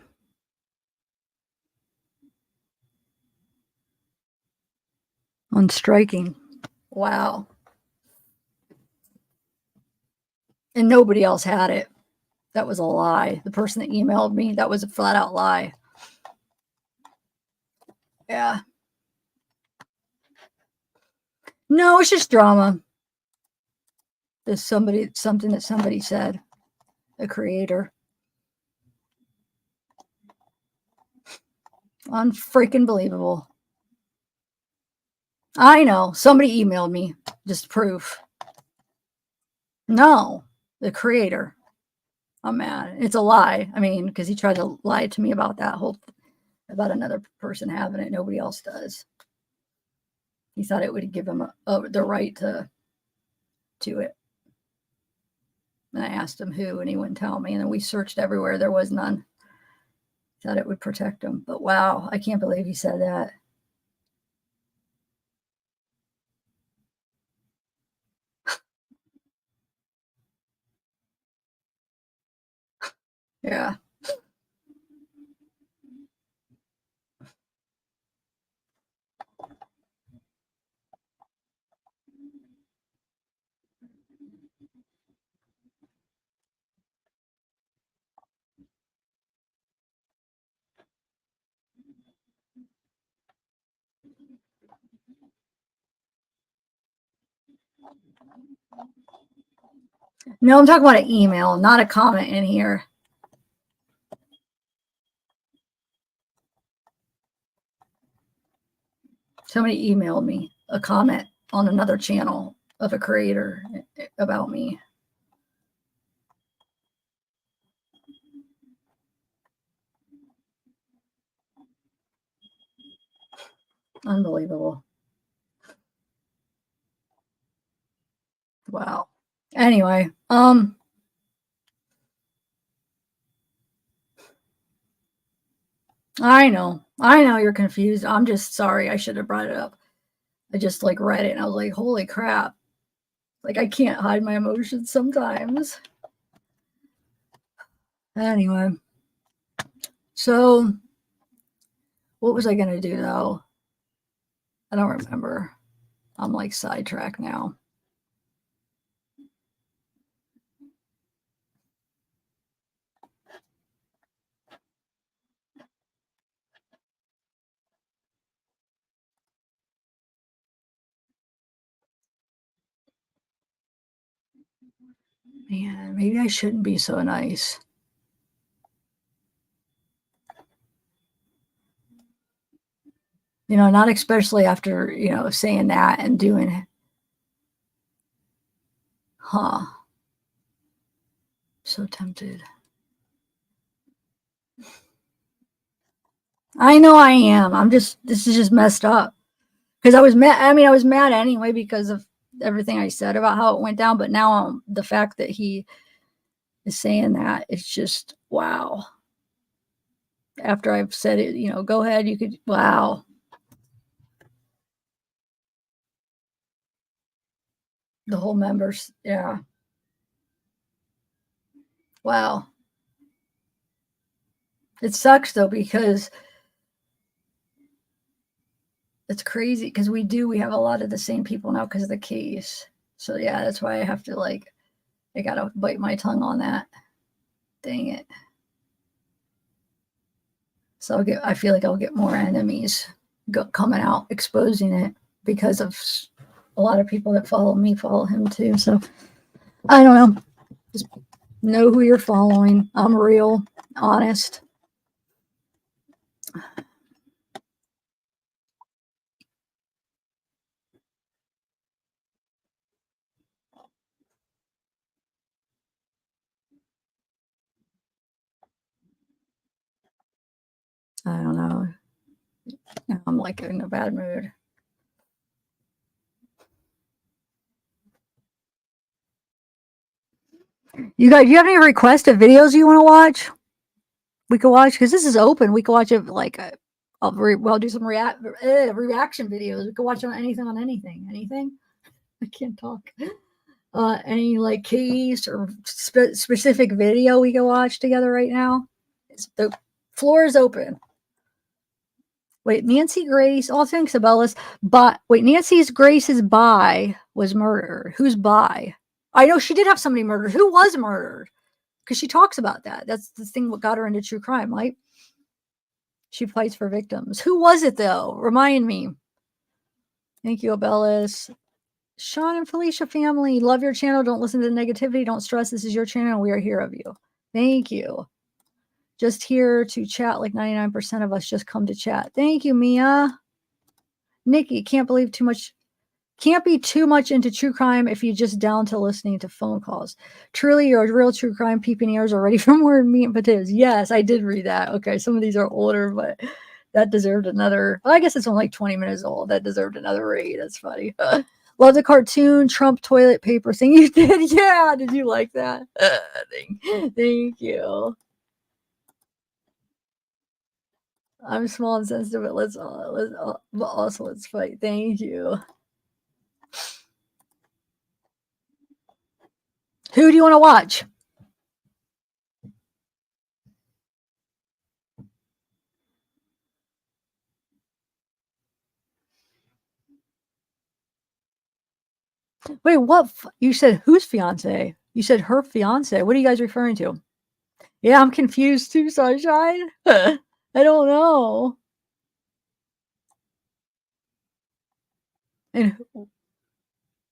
On striking. Wow. And nobody else had it. That was a lie. The person that emailed me, that was a flat out lie. Yeah. No, it's just drama. There's something that somebody said, a creator. Unfreaking believable. I know. Somebody emailed me. Just proof. No, the creator. I'm mad. It's a lie. I mean, because he tried to lie to me about that whole, about another person having it. Nobody else does. He thought it would give him the right to it. And I asked him who, and he wouldn't tell me. And then we searched everywhere. There was none. Thought it would protect him. But wow, I can't believe he said that. Yeah. No, I'm talking about an email, not a comment in here. Somebody emailed me a comment on another channel of a creator about me. Unbelievable. Wow. Anyway, I know you're confused. I'm just sorry. I should have brought it up. I just like read it and I was like, holy crap. Like I can't hide my emotions sometimes. Anyway. So what was I gonna do though? I don't remember. I'm like sidetracked now. Man, maybe I shouldn't be so nice. You know, not especially after, you know, saying that and doing it. Huh. So tempted. I know I am. This is just messed up. Because I was mad. I mean, I was mad anyway because of everything I said about how it went down. But now the fact that he is saying that, it's just, wow. After I've said it, you know, go ahead, you could, wow. The whole members, yeah. Wow. It sucks though because it's crazy because we have a lot of the same people now because of the case. So yeah, that's why I have to like, I gotta bite my tongue on that. Dang it. So I feel like I'll get more enemies coming out, exposing it because of a lot of people that follow me follow him too. So I don't know. Just know who you're following. I'm real, honest. I don't know. I'm like in a bad mood. You guys, do you have any requests of videos you want to watch? We could watch because this is open. We could watch it like I'll do some reaction videos. We could watch on anything. Anything. I can't talk. Any like case or specific video we can watch together right now? The floor is open. Wait, Nancy Grace. Oh, thanks, Abellis. But wait, Nancy's Grace's by was murdered. Who's by? I know she did have somebody murdered. Who was murdered? Because she talks about that. That's the thing what got her into true crime, right? She fights for victims. Who was it though? Remind me. Thank you, Abellis. Sean and Felicia family, love your channel. Don't listen to the negativity. Don't stress. This is your channel. We are here of you. Thank you. Just here to chat like 99% of us just come to chat. Thank you, Mia. Nikki, can't be too much into true crime if you're just down to listening to phone calls. Truly, you're a real true crime. Peeping ears are ready for more meat and potatoes. Yes, I did read that. Okay, some of these are older, but that deserved another. Well, I guess it's only like 20 minutes old. That deserved another read. That's funny. Love the cartoon Trump toilet paper thing you did. Yeah, did you like that? Thank you. I'm small and sensitive, but but also let's fight. Thank you. Who do you want to watch? Wait, what? You said whose fiance? You said her fiance. What are you guys referring to? Yeah, I'm confused too, Sunshine. I don't know. And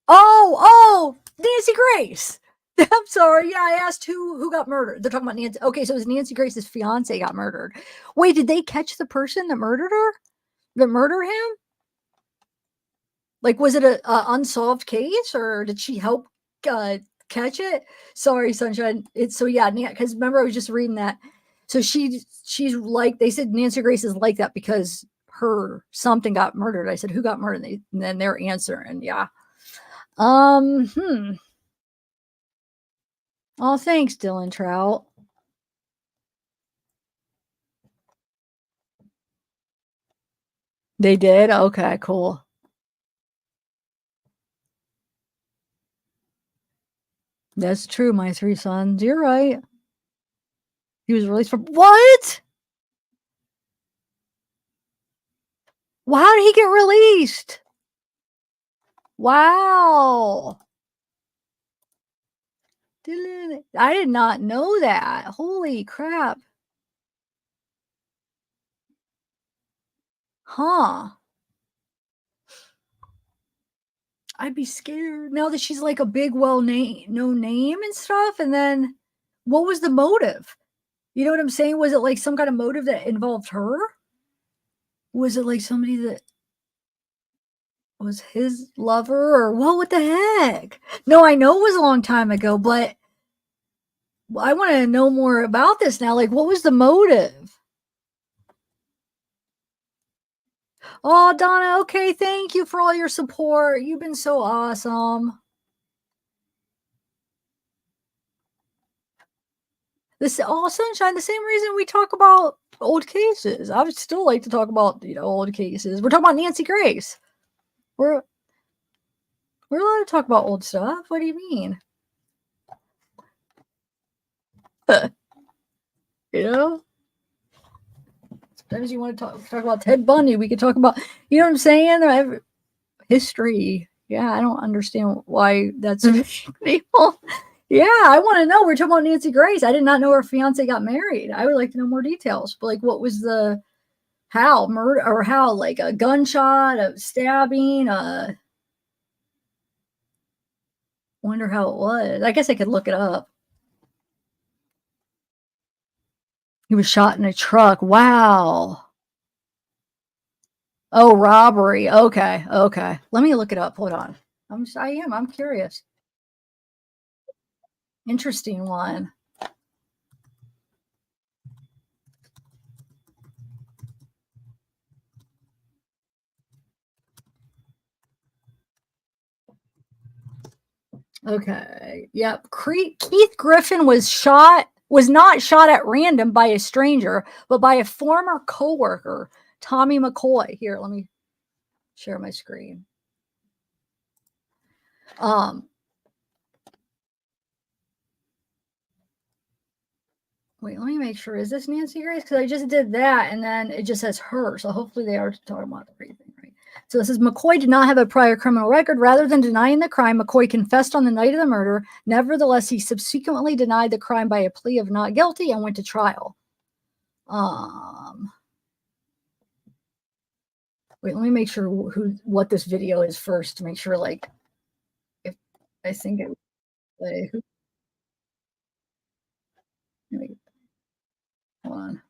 oh, Nancy Grace. I'm sorry. Yeah, I asked who got murdered. They're talking about Nancy. Okay, so it was Nancy Grace's fiance got murdered. Wait, did they catch the person that murdered her? That murdered him? Like, was it a unsolved case, or did she help catch it? Sorry, Sunshine. It's so yeah, because remember I was just reading that. So she's like they said Nancy Grace is like that because something got murdered. I said, who got murdered? And then they're answering. Yeah. Oh, thanks, Dylan Trout. They did? Okay, cool. That's true, my 3 sons. You're right. He was released from what? Well, how did he get released? Wow. I did not know that. Holy crap. Huh. I'd be scared now that she's like a big, no name and stuff. And then what was the motive? You know what I'm saying? Was it like some kind of motive that involved her? Was it like somebody that was his lover or what the heck? No, I know it was a long time ago, but I want to know more about this now. Like, what was the motive? Oh, Donna, okay, thank you for all your support. You've been so awesome. Sunshine, the same reason we talk about old cases. I would still like to talk about, old cases. We're talking about Nancy Grace. We're allowed to talk about old stuff. What do you mean? Sometimes you want to talk about Ted Bundy. We could talk about, you know what I'm saying? History. Yeah, I don't understand why that's a big deal. Yeah, I want to know. We're talking about Nancy Grace. I did not know her fiance got married. I would like to know more details. But like, what was how murder or how like a gunshot, a stabbing? Wonder how it was. I guess I could look it up. He was shot in a truck. Wow. Oh, robbery. Okay. Let me look it up. Hold on. I'm curious. Interesting one. Okay. Yep. Keith Griffin was not shot at random by a stranger, but by a former coworker, Tommy McCoy. Here, let me share my screen. Wait, let me make sure. Is this Nancy Grace? Because I just did that, and then it just says her. So hopefully they are talking about everything, right? So this is McCoy did not have a prior criminal record. Rather than denying the crime, McCoy confessed on the night of the murder. Nevertheless, he subsequently denied the crime by a plea of not guilty and went to trial. Wait, let me make sure what this video is first to make sure, like, if I think it. Hold on.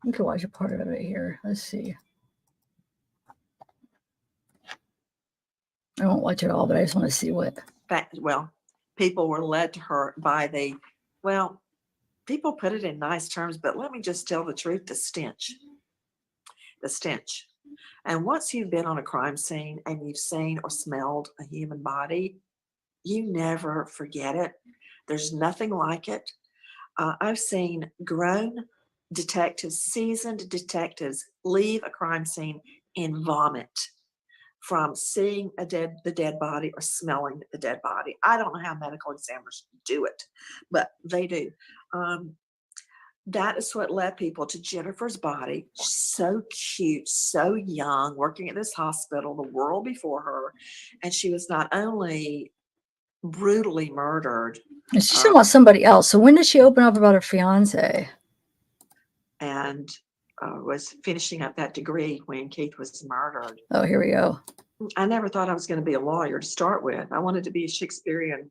You can watch a part of it here. Let's see. I won't watch it all, but I just want to see what. Well, people were led to her by people put it in nice terms, but let me just tell the truth, the stench. And once you've been on a crime scene and you've seen or smelled a human body, you never forget it. There's nothing like it. I've seen grown detectives, seasoned detectives, leave a crime scene in vomit from seeing the dead body or smelling the dead body. I don't know how medical examiners do it, but they do. That is what led people to Jennifer's body. So cute, so young, working at this hospital, the world before her. And she was not only brutally murdered. She's talking about somebody else. So when did she open up about her fiance? And was finishing up that degree when Keith was murdered. Oh, here we go. I never thought I was going to be a lawyer to start with. I wanted to be a Shakespearean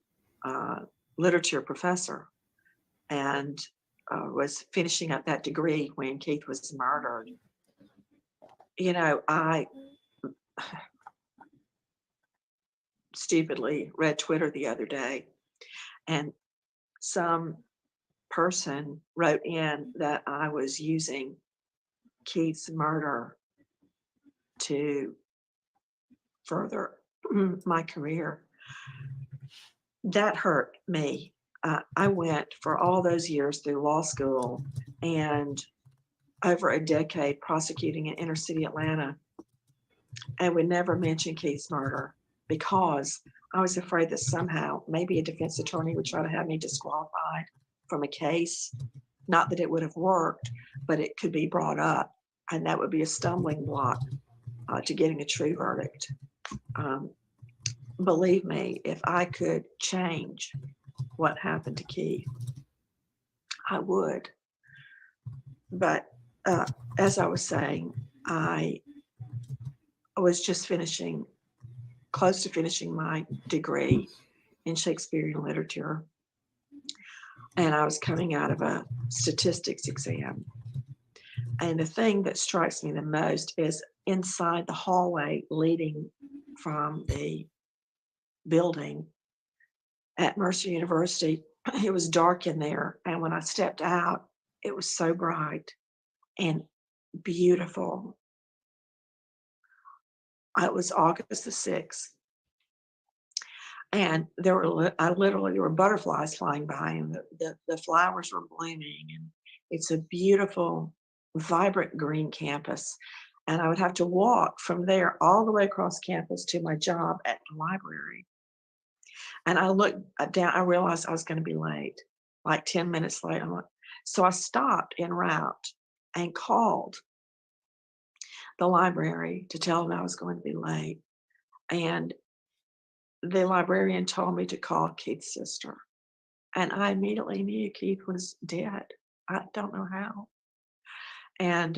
literature professor, and was finishing up that degree when Keith was murdered. stupidly read Twitter the other day, and some person wrote in that I was using Keith's murder to further my career. That hurt me. I went for all those years through law school and over a decade prosecuting in inner city Atlanta, and would never mention Keith's murder because I was afraid that somehow maybe a defense attorney would try to have me disqualified from a case. Not that it would have worked, but it could be brought up, and that would be a stumbling block to getting a true verdict. Believe me, if I could change what happened to Keith, I would. But as I was saying, I was just close to finishing my degree in Shakespearean literature, and I was coming out of a statistics exam. And the thing that strikes me the most is inside the hallway leading from the building at Mercer University, it was dark in there. And when I stepped out, it was so bright and beautiful. It was August the 6th. And there were butterflies flying by, and the flowers were blooming. And it's a beautiful, vibrant green campus. And I would have to walk from there all the way across campus to my job at the library. And I looked down, I realized I was going to be late, like 10 minutes late. So I stopped en route and called the library to tell them I was going to be late. And the librarian told me to call Keith's sister. And I immediately knew Keith was dead. I don't know how. And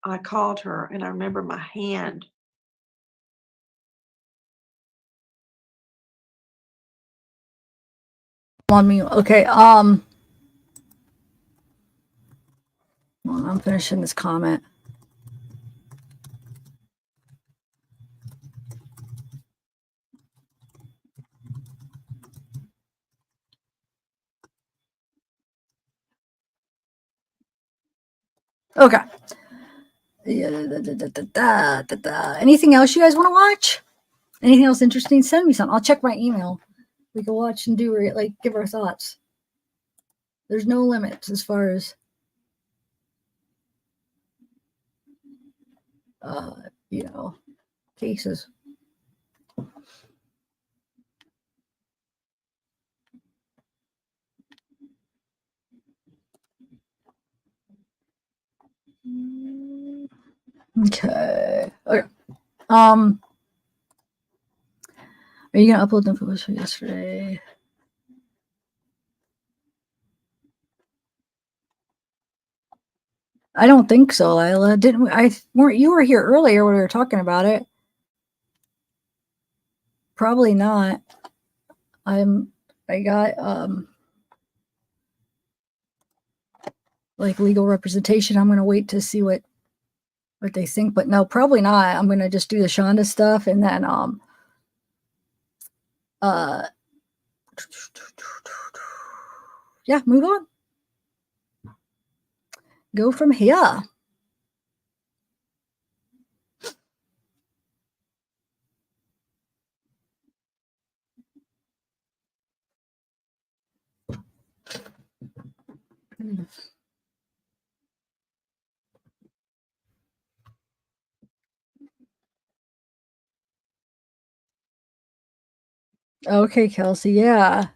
I called her, and I remember my hand. On me. Okay. Well, I'm finishing this comment. Okay. Anything else you guys want to watch? Anything else interesting? Send me some. I'll check my email. We can watch and give our thoughts. There's no limits as far as cases. Okay. Are you gonna upload the photos for yesterday? I don't think so, Lila. Didn't we? You were here earlier when we were talking about it. Probably not. I got legal representation. I'm gonna wait to see what they think, but no, probably not. I'm gonna just do the Shonda stuff and then yeah, move on. Go from here. Okay, Kelsey, yeah.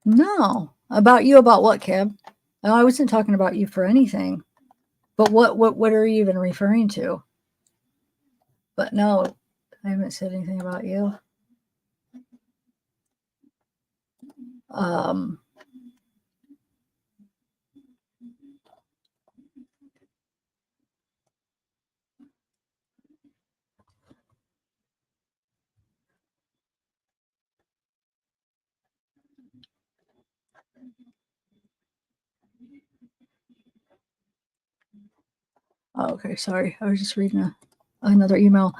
No. About you, about what, Keb? No, I wasn't talking about you for anything. But what are you even referring to? But no, I haven't said anything about you. Oh, okay, sorry. I was just reading another email.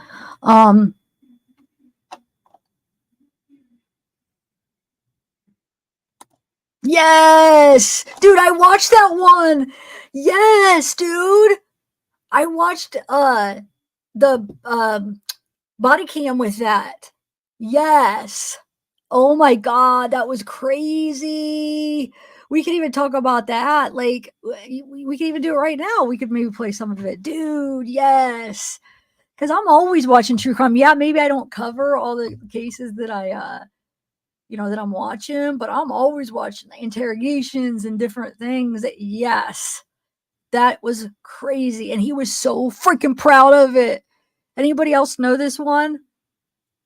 Yes, dude, I watched that one. Yes, dude. I watched the body cam with that. Yes. Oh my god, that was crazy. We could even talk about that. Like we could even do it right now. We could maybe play some of it. Dude, yes. Cuz I'm always watching true crime. Yeah, maybe I don't cover all the cases that I that I'm watching, but I'm always watching the interrogations and different things. Yes. That was crazy and he was so freaking proud of it. Anybody else know this one?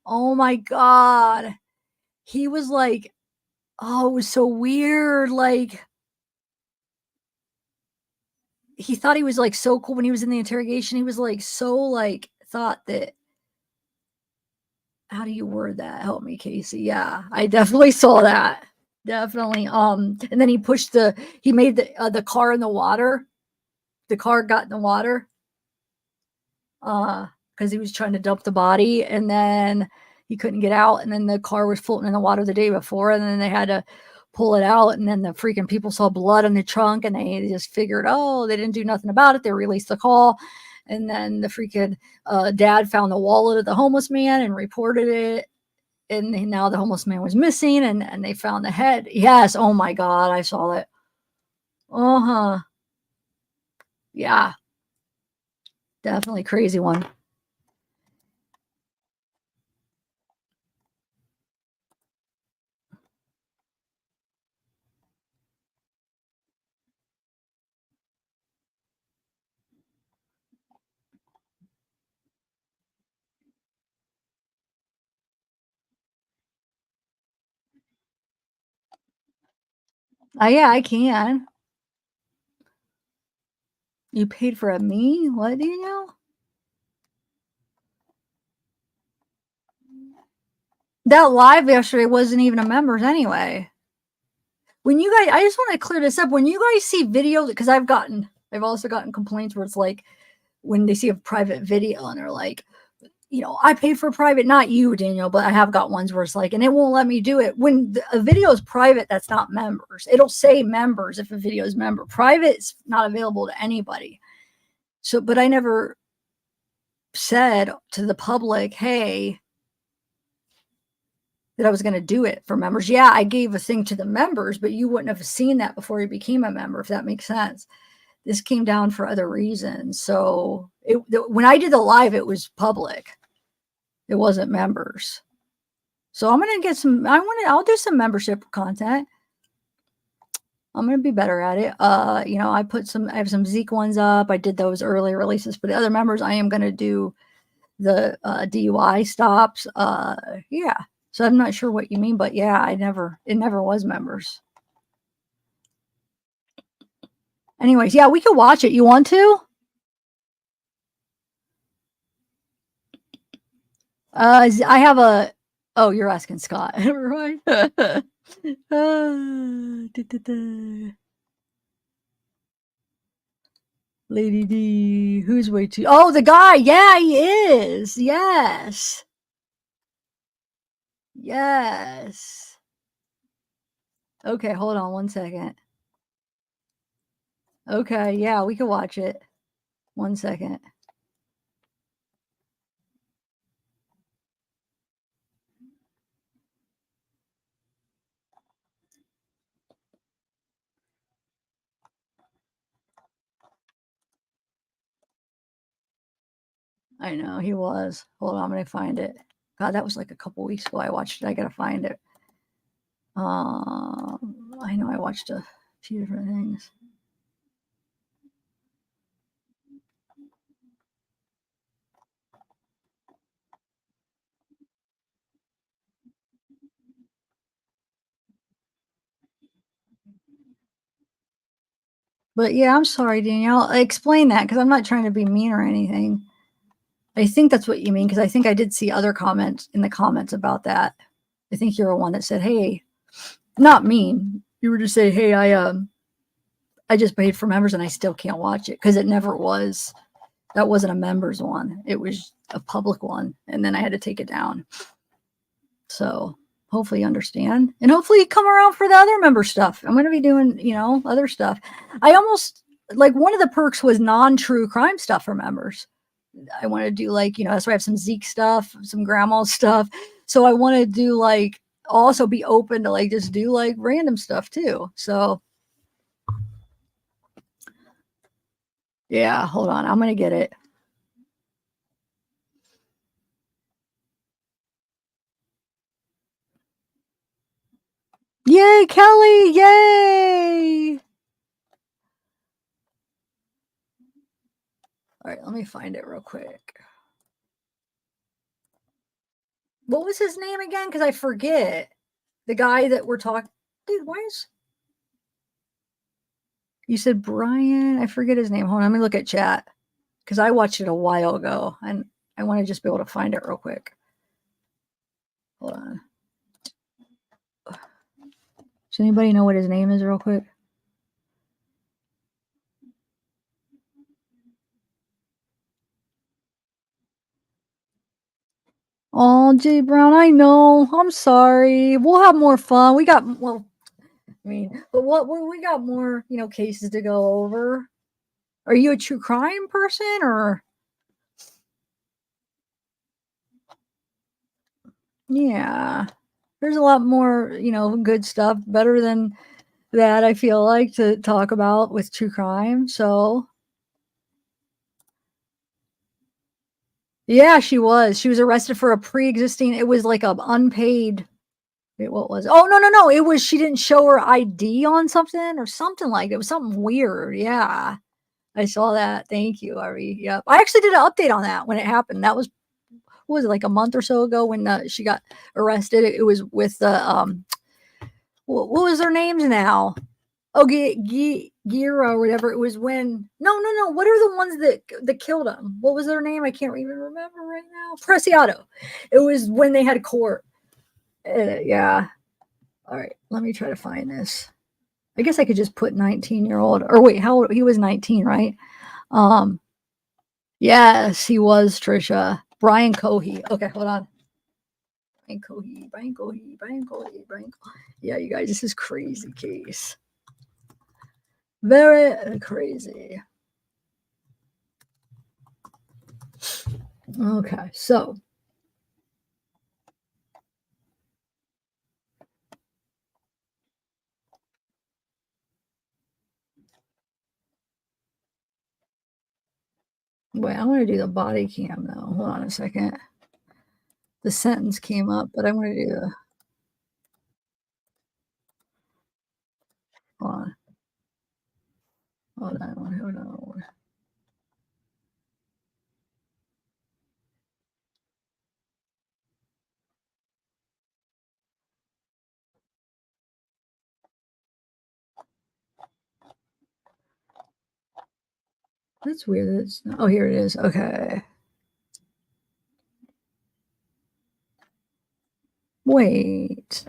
Oh my god. He was like, oh, it was so weird. Like, he thought he was like so cool when he was in the interrogation. He was like so like thought that. How do you word that? Help me, Casey. Yeah, I definitely saw that. Definitely. And then he made the car in the water. The car got in the water. Because he was trying to dump the body, and then he couldn't get out, and then the car was floating in the water the day before, and then they had to pull it out, and then the freaking people saw blood on the trunk, and they just figured, oh, they didn't do nothing about it. They released the call, and then the freaking dad found the wallet of the homeless man and reported it, and now the homeless man was missing, and they found the head. Yes, oh my god, I saw it. Uh-huh. Yeah, definitely crazy one. Yeah, I can. You paid for a me? What do you know? That live yesterday wasn't even a members anyway. When you guys, I just want to clear this up. When you guys see video, because I've also gotten complaints where it's like when they see a private video and they're like, I paid for private, not you, Daniel, but I have got ones where it's like, and it won't let me do it. When a video is private, that's not members. It'll say members if a video is member. Private's not available to anybody. So, but I never said to the public, hey, that I was going to do it for members. Yeah, I gave a thing to the members, but you wouldn't have seen that before you became a member, if that makes sense. This came down for other reasons. So when I did the live, it was public. It wasn't members. So I'm going to get I'll do some membership content. I'm going to be better at it. I have some Zeke ones up. I did those early releases for the other members. I am going to do the DUI stops. Yeah. So I'm not sure what you mean, but yeah, it never was members. Anyways, yeah, we can watch it. You want to? I have oh, you're asking Scott, right? Lady D, who's way too? Oh, the guy. Yeah, he is. Yes. Yes. Okay, hold on one second. Okay, yeah, we can watch it. 1 second. I know he was. Hold on, I'm gonna find it. God, that was like a couple weeks ago. I watched it. I gotta find it. I know I watched a few different things. But yeah, I'm sorry, Danielle. Explain that because I'm not trying to be mean or anything. I think that's what you mean because I think I did see other comments in the comments about that. I think you're the one that said, "Hey," not mean. You were just saying, "Hey, I just paid for members and I still can't watch it because it never was." That wasn't a members one. It was a public one. And then I had to take it down. So hopefully you understand. And hopefully you come around for the other member stuff. I'm going to be doing, other stuff. I almost, like, one of the perks was non-true crime stuff for members. I want to do, like, that's why I have some Zeke stuff, some grandma stuff. So I want to do, like, also be open to, like, just do, like, random stuff too. So yeah, hold on. I'm going to get it. Yay, Kelly. Yay. All right, let me find it real quick. What was his name again? Because I forget. The guy that we're talking. Dude, why is. You said Brian? I forget his name. Hold on, let me look at chat. Because I watched it a while ago. And I want to just be able to find it real quick. Hold on. Does anybody know what his name is real quick? Oh, Jay Brown, I know. I'm sorry. We'll have more fun. We got, well, I mean, but we got more, cases to go over. Are you a true crime person or? Yeah. There's a lot more, good stuff, better than that, I feel like, to talk about with true crime. So yeah, she was arrested for a pre-existing, it was like a unpaid. Wait, what was it? Oh, no. It was, she didn't show her ID on something or something like that. It was something weird. Yeah. I saw that. Thank you, Ari. Yep. I actually did an update on that when it happened. That was, what was it, like a month or so ago when she got arrested? It was with the, what was their names now? Oh, Gira or whatever. It was when, no. What are the ones that killed him? What was their name? I can't even remember right now. Preciado. It was when they had court. Yeah. All right. Let me try to find this. I guess I could just put 19-year-old, or wait, how old? He was 19, right? Yes, he was, Trisha. Brian Cohey. Okay, hold on. Brian Cohey. Yeah, you guys, this is crazy case. Very crazy. Okay, so. Wait, I want to do the body cam though. Hold on a second. The sentence came up, but I want to do the. Hold on. Hold on. That's weird. Oh, here it is. Okay. Wait.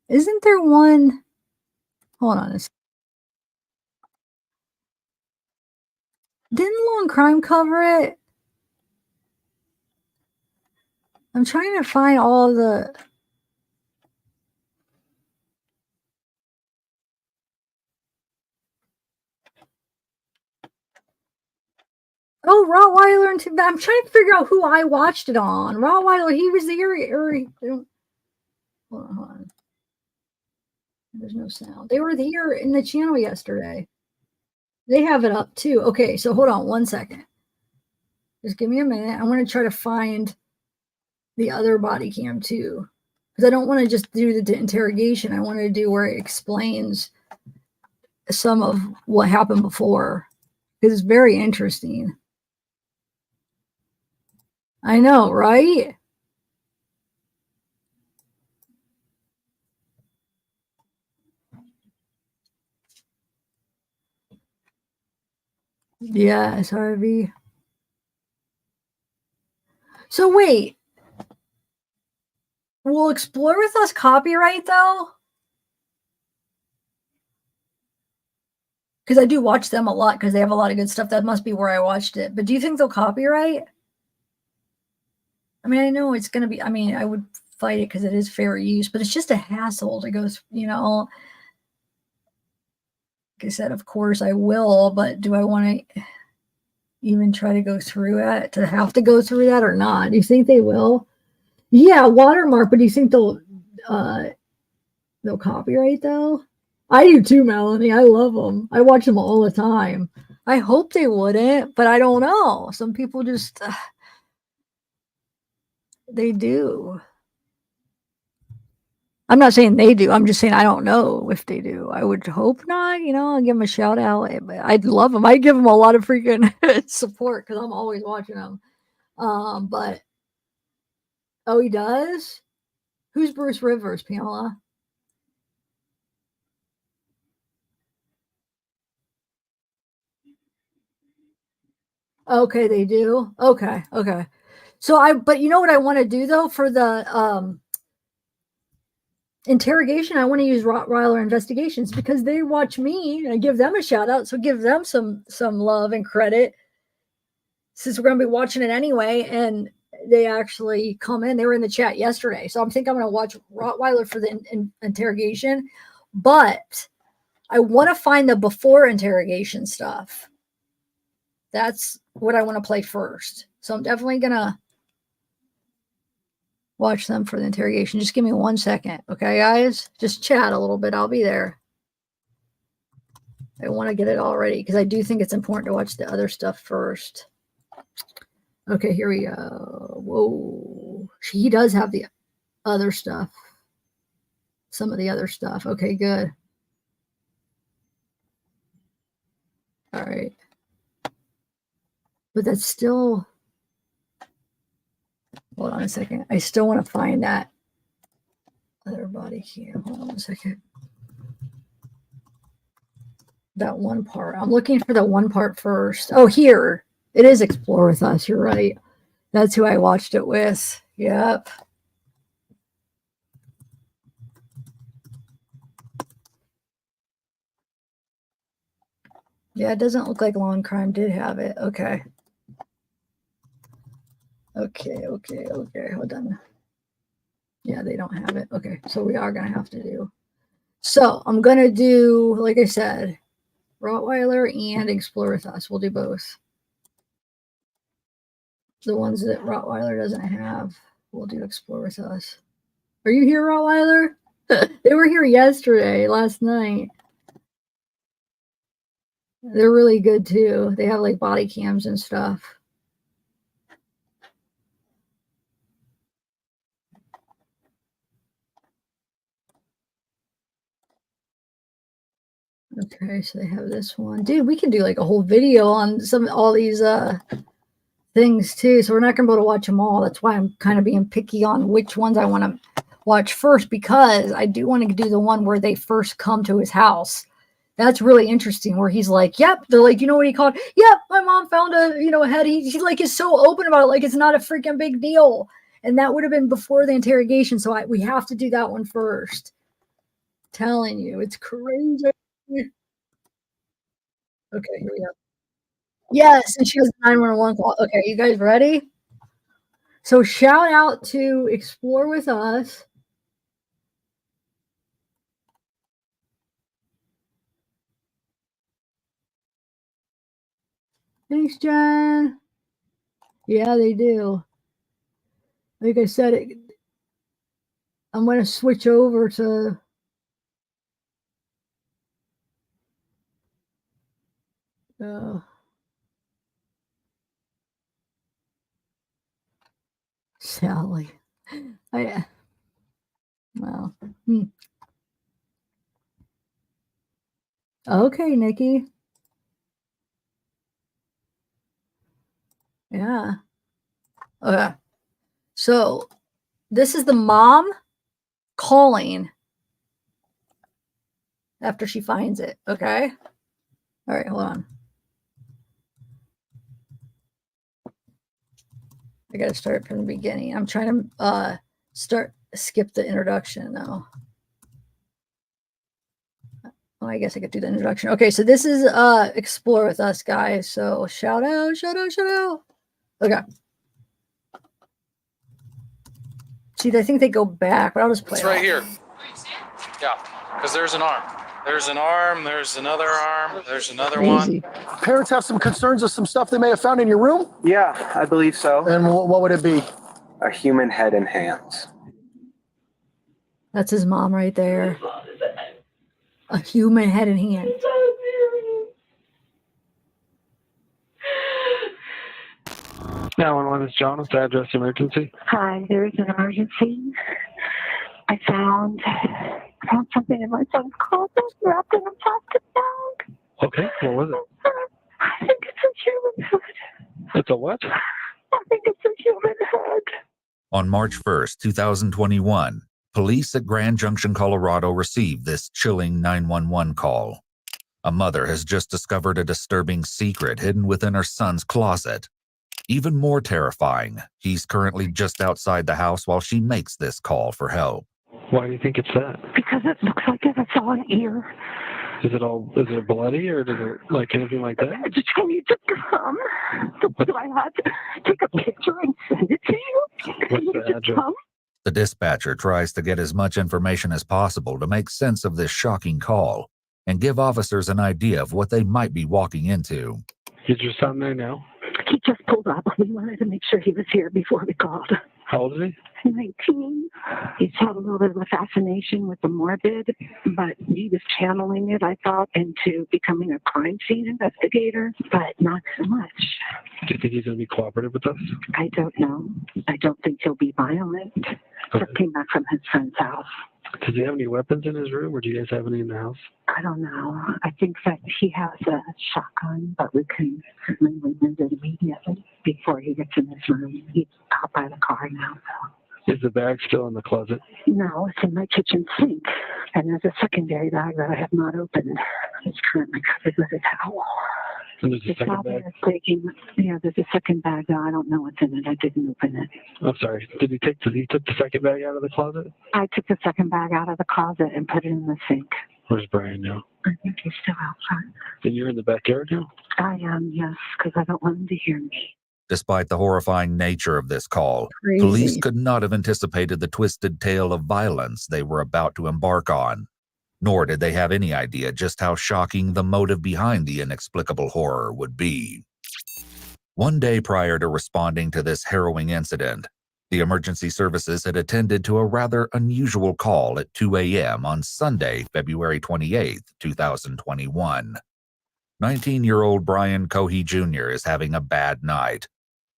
Isn't there one? Hold on a second. Didn't Long Crime cover it? I'm trying to find all the. Oh, Rottweiler and I'm trying to figure out who I watched it on. Rottweiler, he was there. Hold on. There's no sound. They were here in the channel yesterday. They have it up too. Okay, so hold on 1 second. Just give me a minute. I want to try to find the other body cam too. Because I don't want to just do the interrogation. I want to do where it explains some of what happened before. Because it's very interesting. I know, right? Yes, Harvey. So wait. Will Explore With Us copyright though? Because I do watch them a lot because they have a lot of good stuff. That must be where I watched it. But do you think they'll copyright? I mean, I know it's going to be, I mean, I would fight it because it is fair use, but it's just a hassle to go, you know. Like I said, of course I will, but do I want to even try to go through it, to have to go through that or not? Do you think they will? Yeah, watermark, but do you think they'll copyright though? I do too, Melanie. I love them. I watch them all the time. I hope they wouldn't, but I don't know. Some people just they do. I'm not saying they do. I'm just saying I don't know if they do. I would hope not. You know, I'll give them a shout out. I'd love them. I'd give them a lot of freaking support because I'm always watching them. But oh, he does. Who's Bruce Rivers, Pamela? Okay, they do. Okay, okay. So but you know what I want to do though for the interrogation? I want to use Rottweiler Investigations because they watch me and I give them a shout out. So give them some love and credit since we're going to be watching it anyway. And they actually come in. They were in the chat yesterday, so I'm going to watch Rottweiler for the interrogation. But I want to find the before interrogation stuff. That's what I want to play first. So I'm definitely going to watch them for the interrogation. Just give me 1 second. Okay, guys? Just chat a little bit. I'll be there. I want to get it all ready because I do think it's important to watch the other stuff first. Okay, here we go. Whoa. He does have the other stuff. Some of the other stuff. Okay, good. All right. But that's still... Hold on a second. I still want to find that other body cam. Hold on a second. That one part. I'm looking for the one part first. Oh, here. It is Explore With Us. You're right. That's who I watched it with. Yep. Yeah, it doesn't look like Law and Crime did have it. Okay. Okay. Hold on. Yeah, they don't have it. Okay, so we are going to have to do. So I'm going to do, like I said, Rottweiler and Explore With Us. We'll do both. The ones that Rottweiler doesn't have, we'll do Explore With Us. Are you here, Rottweiler? They were here last night. They're really good too. They have like body cams and stuff. Okay, so they have this one. Dude, we can do like a whole video on all these things too. So we're not gonna be able to watch them all. That's why I'm kind of being picky on which ones I want to watch first, because I do want to do the one where they first come to his house. That's really interesting, where he's like, yep, they're like, you know what he called? Yep, my mom found a head. He like is so open about it, like it's not a freaking big deal. And that would have been before the interrogation. So we have to do that one first. Telling you, it's crazy. Okay, here we go. Yes, and she has a 911 call. Okay, you guys ready? So shout out to Explore With Us. Thanks, Jen. Yeah, they do. Like I said, I'm going to switch over to Sally. Well. Okay, Nikki. Yeah. Okay. So this is the mom calling after she finds it. Okay. All right, hold on. I got to start from the beginning. I'm trying to skip the introduction now. Oh, I guess I could do the introduction. Okay, so this is Explore With Us, guys. So shout out, shout out, shout out. Okay. See, I think they go back, but I'll just play It's it right off. here. Yeah, because there's an arm. There's an arm, there's another arm, there's another Crazy. one. Parents have some concerns of some stuff they may have found in your room? Yeah, I believe so. And what would it be? A human head and hands. That's his mom right there. A human head and hands. 911 is John. What's the address emergency? Hi, there is an emergency. I found something in my son's closet wrapped in a plastic bag. Okay, what was it? I think it's a human head. It's a what? I think it's a human head. On March 1st, 2021, police at Grand Junction, Colorado received this chilling 911 call. A mother has just discovered a disturbing secret hidden within her son's closet. Even more terrifying, he's currently just outside the house while she makes this call for help. Why do you think it's that? Because it looks like it's all an ear. Is it bloody or does it like anything like that? Just tell you to come. Do I have to take a picture and send it to you? What's You the just address? come? The dispatcher tries to get as much information as possible to make sense of this shocking call and give officers an idea of what they might be walking into. Is your son there now? He just pulled up. We wanted to make sure he was here before we called. How old is 19. He's had a little bit of a fascination with the morbid, but he was channeling it, I thought, into becoming a crime scene investigator, but not so much. he? Do you think he's going to be cooperative with us? I don't know. I don't think he'll be violent. Just came back from his friend's house. Does he have any weapons in his room or do you guys have any in the house? I don't know. I think that he has a shotgun, but we can certainly remove it immediately before he gets in his room. He's out by the car now, so. Is the bag still in the closet? No, it's in my kitchen sink. And there's a secondary bag that I have not opened. It's currently covered with a towel. And there's a It's second probably bag? taking, yeah, there's a second bag. I don't know what's in it. I didn't open it. I'm sorry. Did he took the second bag out of the closet? I took the second bag out of the closet and put it in the sink. Where's Brian now? I think he's still outside. Then you're in the backyard now? I am, yes, because I don't want him to hear me. Despite the horrifying nature of this call, Crazy. police could not have anticipated the twisted tale of violence they were about to embark on. Nor did they have any idea just how shocking the motive behind the inexplicable horror would be. One day prior to responding to this harrowing incident, the emergency services had attended to a rather unusual call at 2 a.m. on Sunday, February 28, 2021. 19-year-old Brian Cohey Jr. is having a bad night.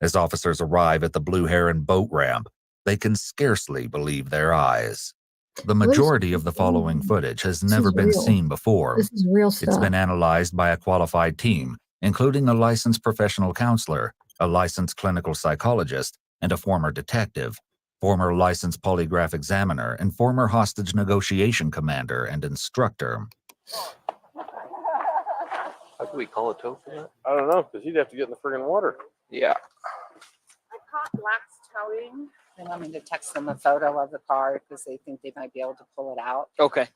As officers arrive at the Blue Heron boat ramp, they can scarcely believe their eyes. The majority of the following footage has never been real. seen before. This is real stuff. It's been analyzed by a qualified team, including a licensed professional counselor, a licensed clinical psychologist, and a former detective, former licensed polygraph examiner, and former hostage negotiation commander and instructor. How do we call a tow for that? I don't know, because you'd have to get in the friggin' water. Yeah. I caught Black's towing. They want me to text them a photo of the car because they think they might be able to pull it out. Okay.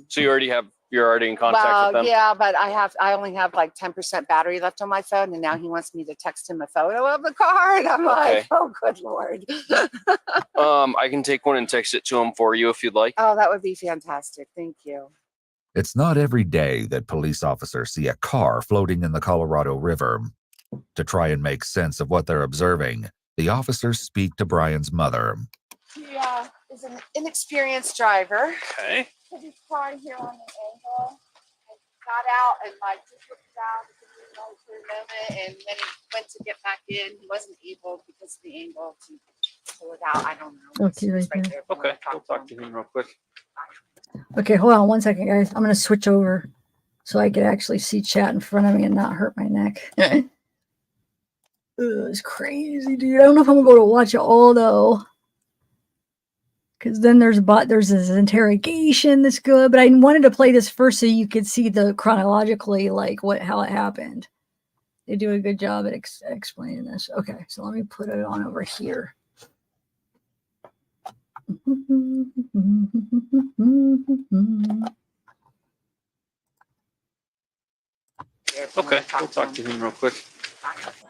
So you're already in contact with them? Yeah, but I only have like 10% battery left on my phone, and now he wants me to text him a photo of the car, and I'm like, oh, good Lord. I can take one and text it to him for you if you'd like. Oh, that would be fantastic. Thank you. It's not every day that police officers see a car floating in the Colorado River. To try and make sense of what they're observing, the officers speak to Brian's mother. He is an inexperienced driver. Okay. Put his car here on the angle, and he got out and like just looked down for a moment, and then he went to get back in. He wasn't able because of the angle to pull it out. I don't know. Okay, It's right there. Okay, we'll talk to him real quick. Okay, hold on one second, guys. I'm going to switch over so I could actually see chat in front of me and not hurt my neck. It's crazy, dude. I don't know if I'm going to be able to watch it all, though. Because then there's this interrogation that's good. But I wanted to play this first so you could see the chronologically, like, how it happened. They do a good job at explaining this. Okay, so let me put it on over here. Okay, we'll talk to him real quick.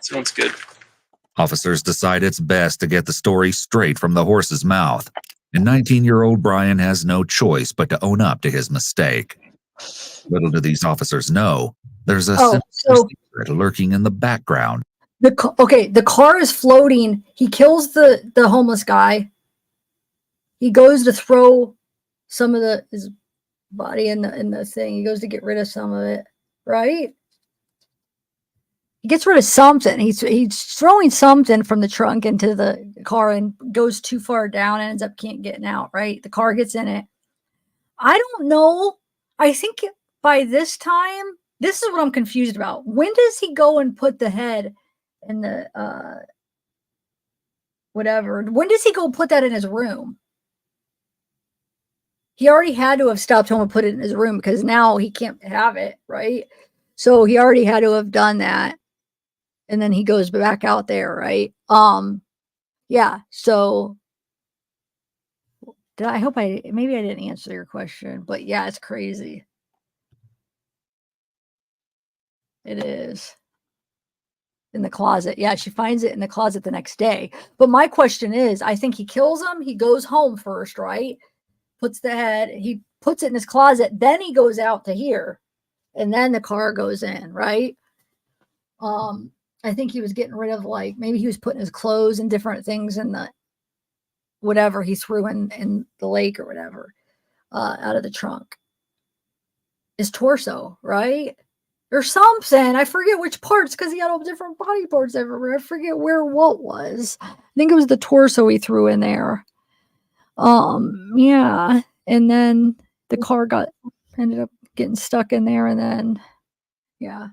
Sounds good. Officers decide it's best to get the story straight from the horse's mouth, and 19-year-old Brian has no choice but to own up to his mistake. Little do these officers know, there's a sinister secret lurking in the background. The car is floating. He kills the homeless guy. He goes to throw some of his body in the thing. He goes to get rid of some of it, right? He gets rid of something. He's throwing something from the trunk into the car and goes too far down and ends up can't getting out, right? The car gets in it. I don't know. I think by this time, this is what I'm confused about. When does he go and put the head in the whatever? When does he go put that in his room? He already had to have stopped home and put it in his room because now he can't have it, right? So he already had to have done that. And then he goes back out there, right? Yeah. So maybe I didn't answer your question, but yeah, it's crazy. It is. In the closet. Yeah, she finds it in the closet the next day. But my question is, I think he kills him. He goes home first, right? Puts the head, he puts it in his closet, then he goes out to here, and then the car goes in, right? I think he was getting rid of, like, maybe he was putting his clothes and different things in the whatever he threw in the lake or whatever, out of the trunk. His torso, right? Or something. I forget which parts because he had all different body parts everywhere. I forget where what was. I think it was the torso he threw in there. Yeah. And then the car ended up getting stuck in there, and then yeah.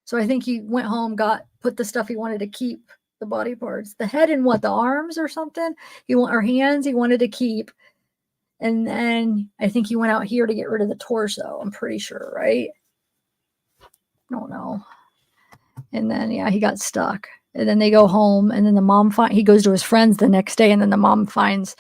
So I think he went home, put the stuff he wanted to keep, the body parts, the head and the arms or something. Or hands he wanted to keep. And then I think he went out here to get rid of the torso. I'm pretty sure, right? I don't know. And then yeah, he got stuck. And then they go home, and then the mom he goes to his friends the next day, and then the mom finds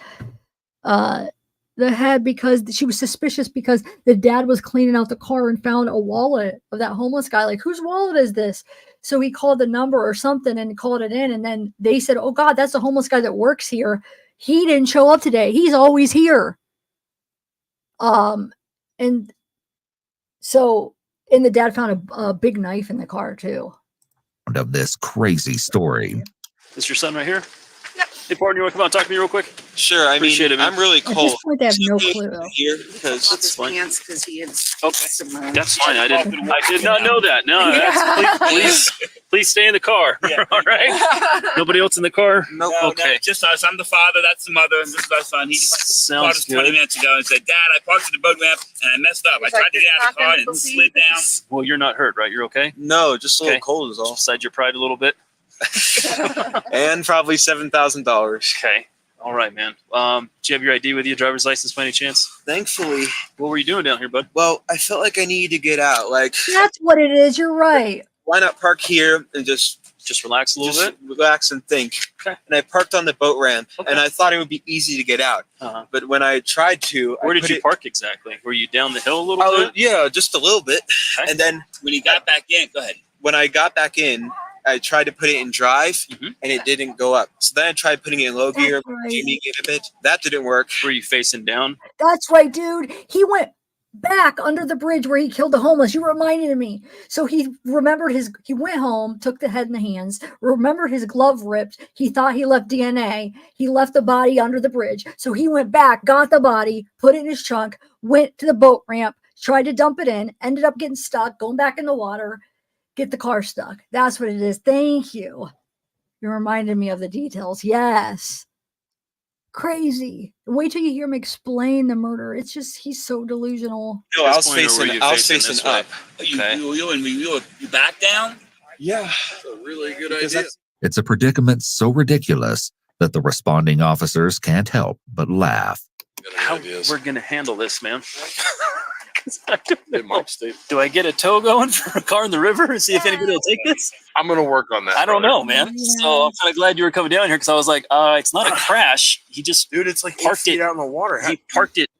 the head because she was suspicious because the dad was cleaning out the car and found a wallet of that homeless guy. Like, whose wallet is this? So he called the number or something and called it in, and then they said, "Oh God, that's the homeless guy that works here. He didn't show up today. He's always here." And so, and the dad found a big knife in the car too. Of this crazy story. This your son right here? Yep. Hey, partner, you want to come out and talk to me real quick? Sure. I mean, I'm really cold. At this point, they have no clue. Here because That's fine. Because he had Okay. That's fine. I did not know that. No, please stay in the car. Yeah. All right. Nobody else in the car? Nope. No, okay. no, just us. I'm the father. That's the mother, and this is our son. He just called us 20 minutes ago and said, "Dad, I parked at the boat ramp and I messed up. I tried to get out of the car and slid down." Well, you're not hurt, right? You're okay? No, just a little cold is all. Beside your pride a little bit. And probably $7,000. Okay. All right, man. Do you have your ID with you, driver's license by any chance? Thankfully. What were you doing down here, bud? Well, I felt like I needed to get out. Like, that's what it is. You're right. Why not park here and just relax a little bit? Relax and think. Okay. And I parked on the boat ramp, and I thought it would be easy to get out. Uh-huh. But when I tried to, where did you park exactly? Were you down the hill a little bit? Yeah, just a little bit. Okay. And then when he got back in, go ahead. When I got back in, I tried to put it in drive, and it didn't go up. So then I tried putting it in low gear, tuning it a bit. That didn't work. Were you facing down? That's right, dude. He went back under the bridge where he killed the homeless. You reminded me. So he remembered he went home, took the head in the hands, remembered his glove ripped. He thought he left DNA. He left the body under the bridge. So he went back, got the body, put it in his trunk, went to the boat ramp, tried to dump it in, ended up getting stuck, going back in the water, get the car stuck. That's what it is. Thank you. You reminded me of the details. Yes. Crazy. Wait till you hear him explain the murder. It's just, he's so delusional. No, I was facing up. You back down? Yeah. That's a really good idea. It's a predicament so ridiculous that the responding officers can't help but laugh. How we're going to handle this, man? Do I get a tow going for a car in the river and see if anybody will take this? I'm going to work on that. I don't know, man. Yeah. So I'm kind of glad you were coming down here because I was like, it's not a crash. He just it's like parked it out in the water. He parked it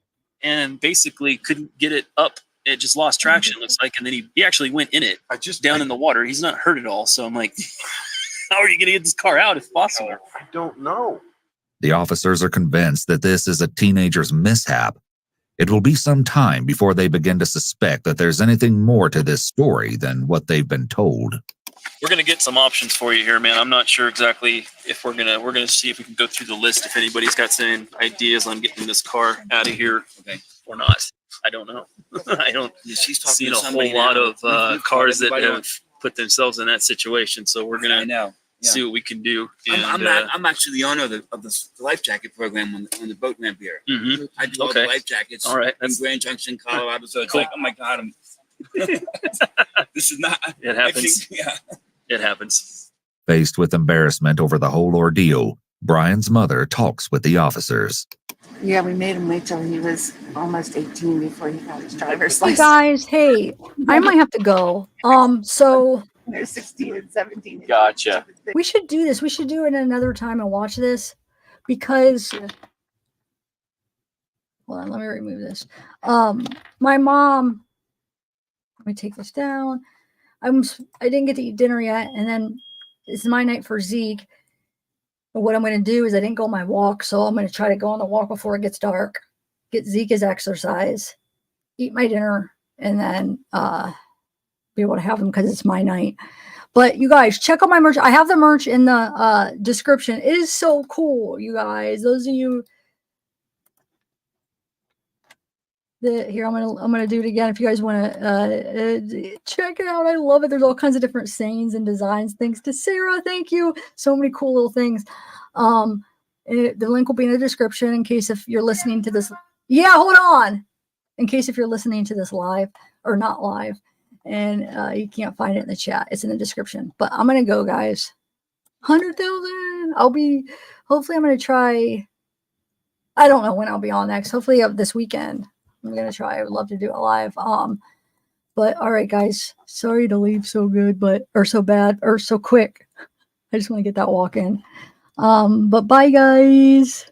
and basically couldn't get it up it just lost traction, looks like, and then he actually went in it. Down in the water. He's not hurt at all. So I'm like, how are you going to get this car out if possible? I don't know. The officers are convinced that this is a teenager's mishap. It will be some time before they begin to suspect that there's anything more to this story than what they've been told. We're going to get some options for you here, man. I'm not sure exactly if we're going to see if we can go through the list if anybody's got some ideas on getting this car out of here or not. I don't know. I don't see a whole lot of cars that have put themselves in that situation. So we're going to see what we can do. And, I'm actually the owner of the life jacket program on the boat ramp here. Mm-hmm. I do all the life jackets in Grand Junction, Colorado. So it's like, oh my God, this is not. It happens. It happens. Faced with embarrassment over the whole ordeal, Brian's mother talks with the officers. Yeah, we made him wait till he was almost 18 before he got his driver's Hey license. guys, hey, I might have to go. So They're 16 and 17. Gotcha. we should do this. We should do it another time and watch this because hold on, let me remove this. My mom, let me take this down. I didn't get to eat dinner yet, and then it's my night for Zeke. But what I'm going to do is I didn't go on my walk, so I'm going to try to go on the walk before it gets dark, get Zeke his exercise, eat my dinner, and then be able to have him because it's my night. But you guys, check out my merch. I have the merch in the description. It is so cool, you guys. Those of you that here, I'm gonna do it again. If you guys want to check it out, I love it. There's all kinds of different sayings and designs. Thanks to Sarah, thank you. So many cool little things. The link will be in the description in case if you're listening to this. Yeah, hold on. In case if you're listening to this live or not live, and you can't find it in the chat, it's in the description. But I'm gonna go, guys. 100,000. Hopefully I'm gonna try. I don't know when I'll be on next. Hopefully this weekend. I'm gonna try. I would love to do it live. But all right, guys. Sorry to leave so good, or so bad, or so quick. I just want to get that walk in. But bye, guys.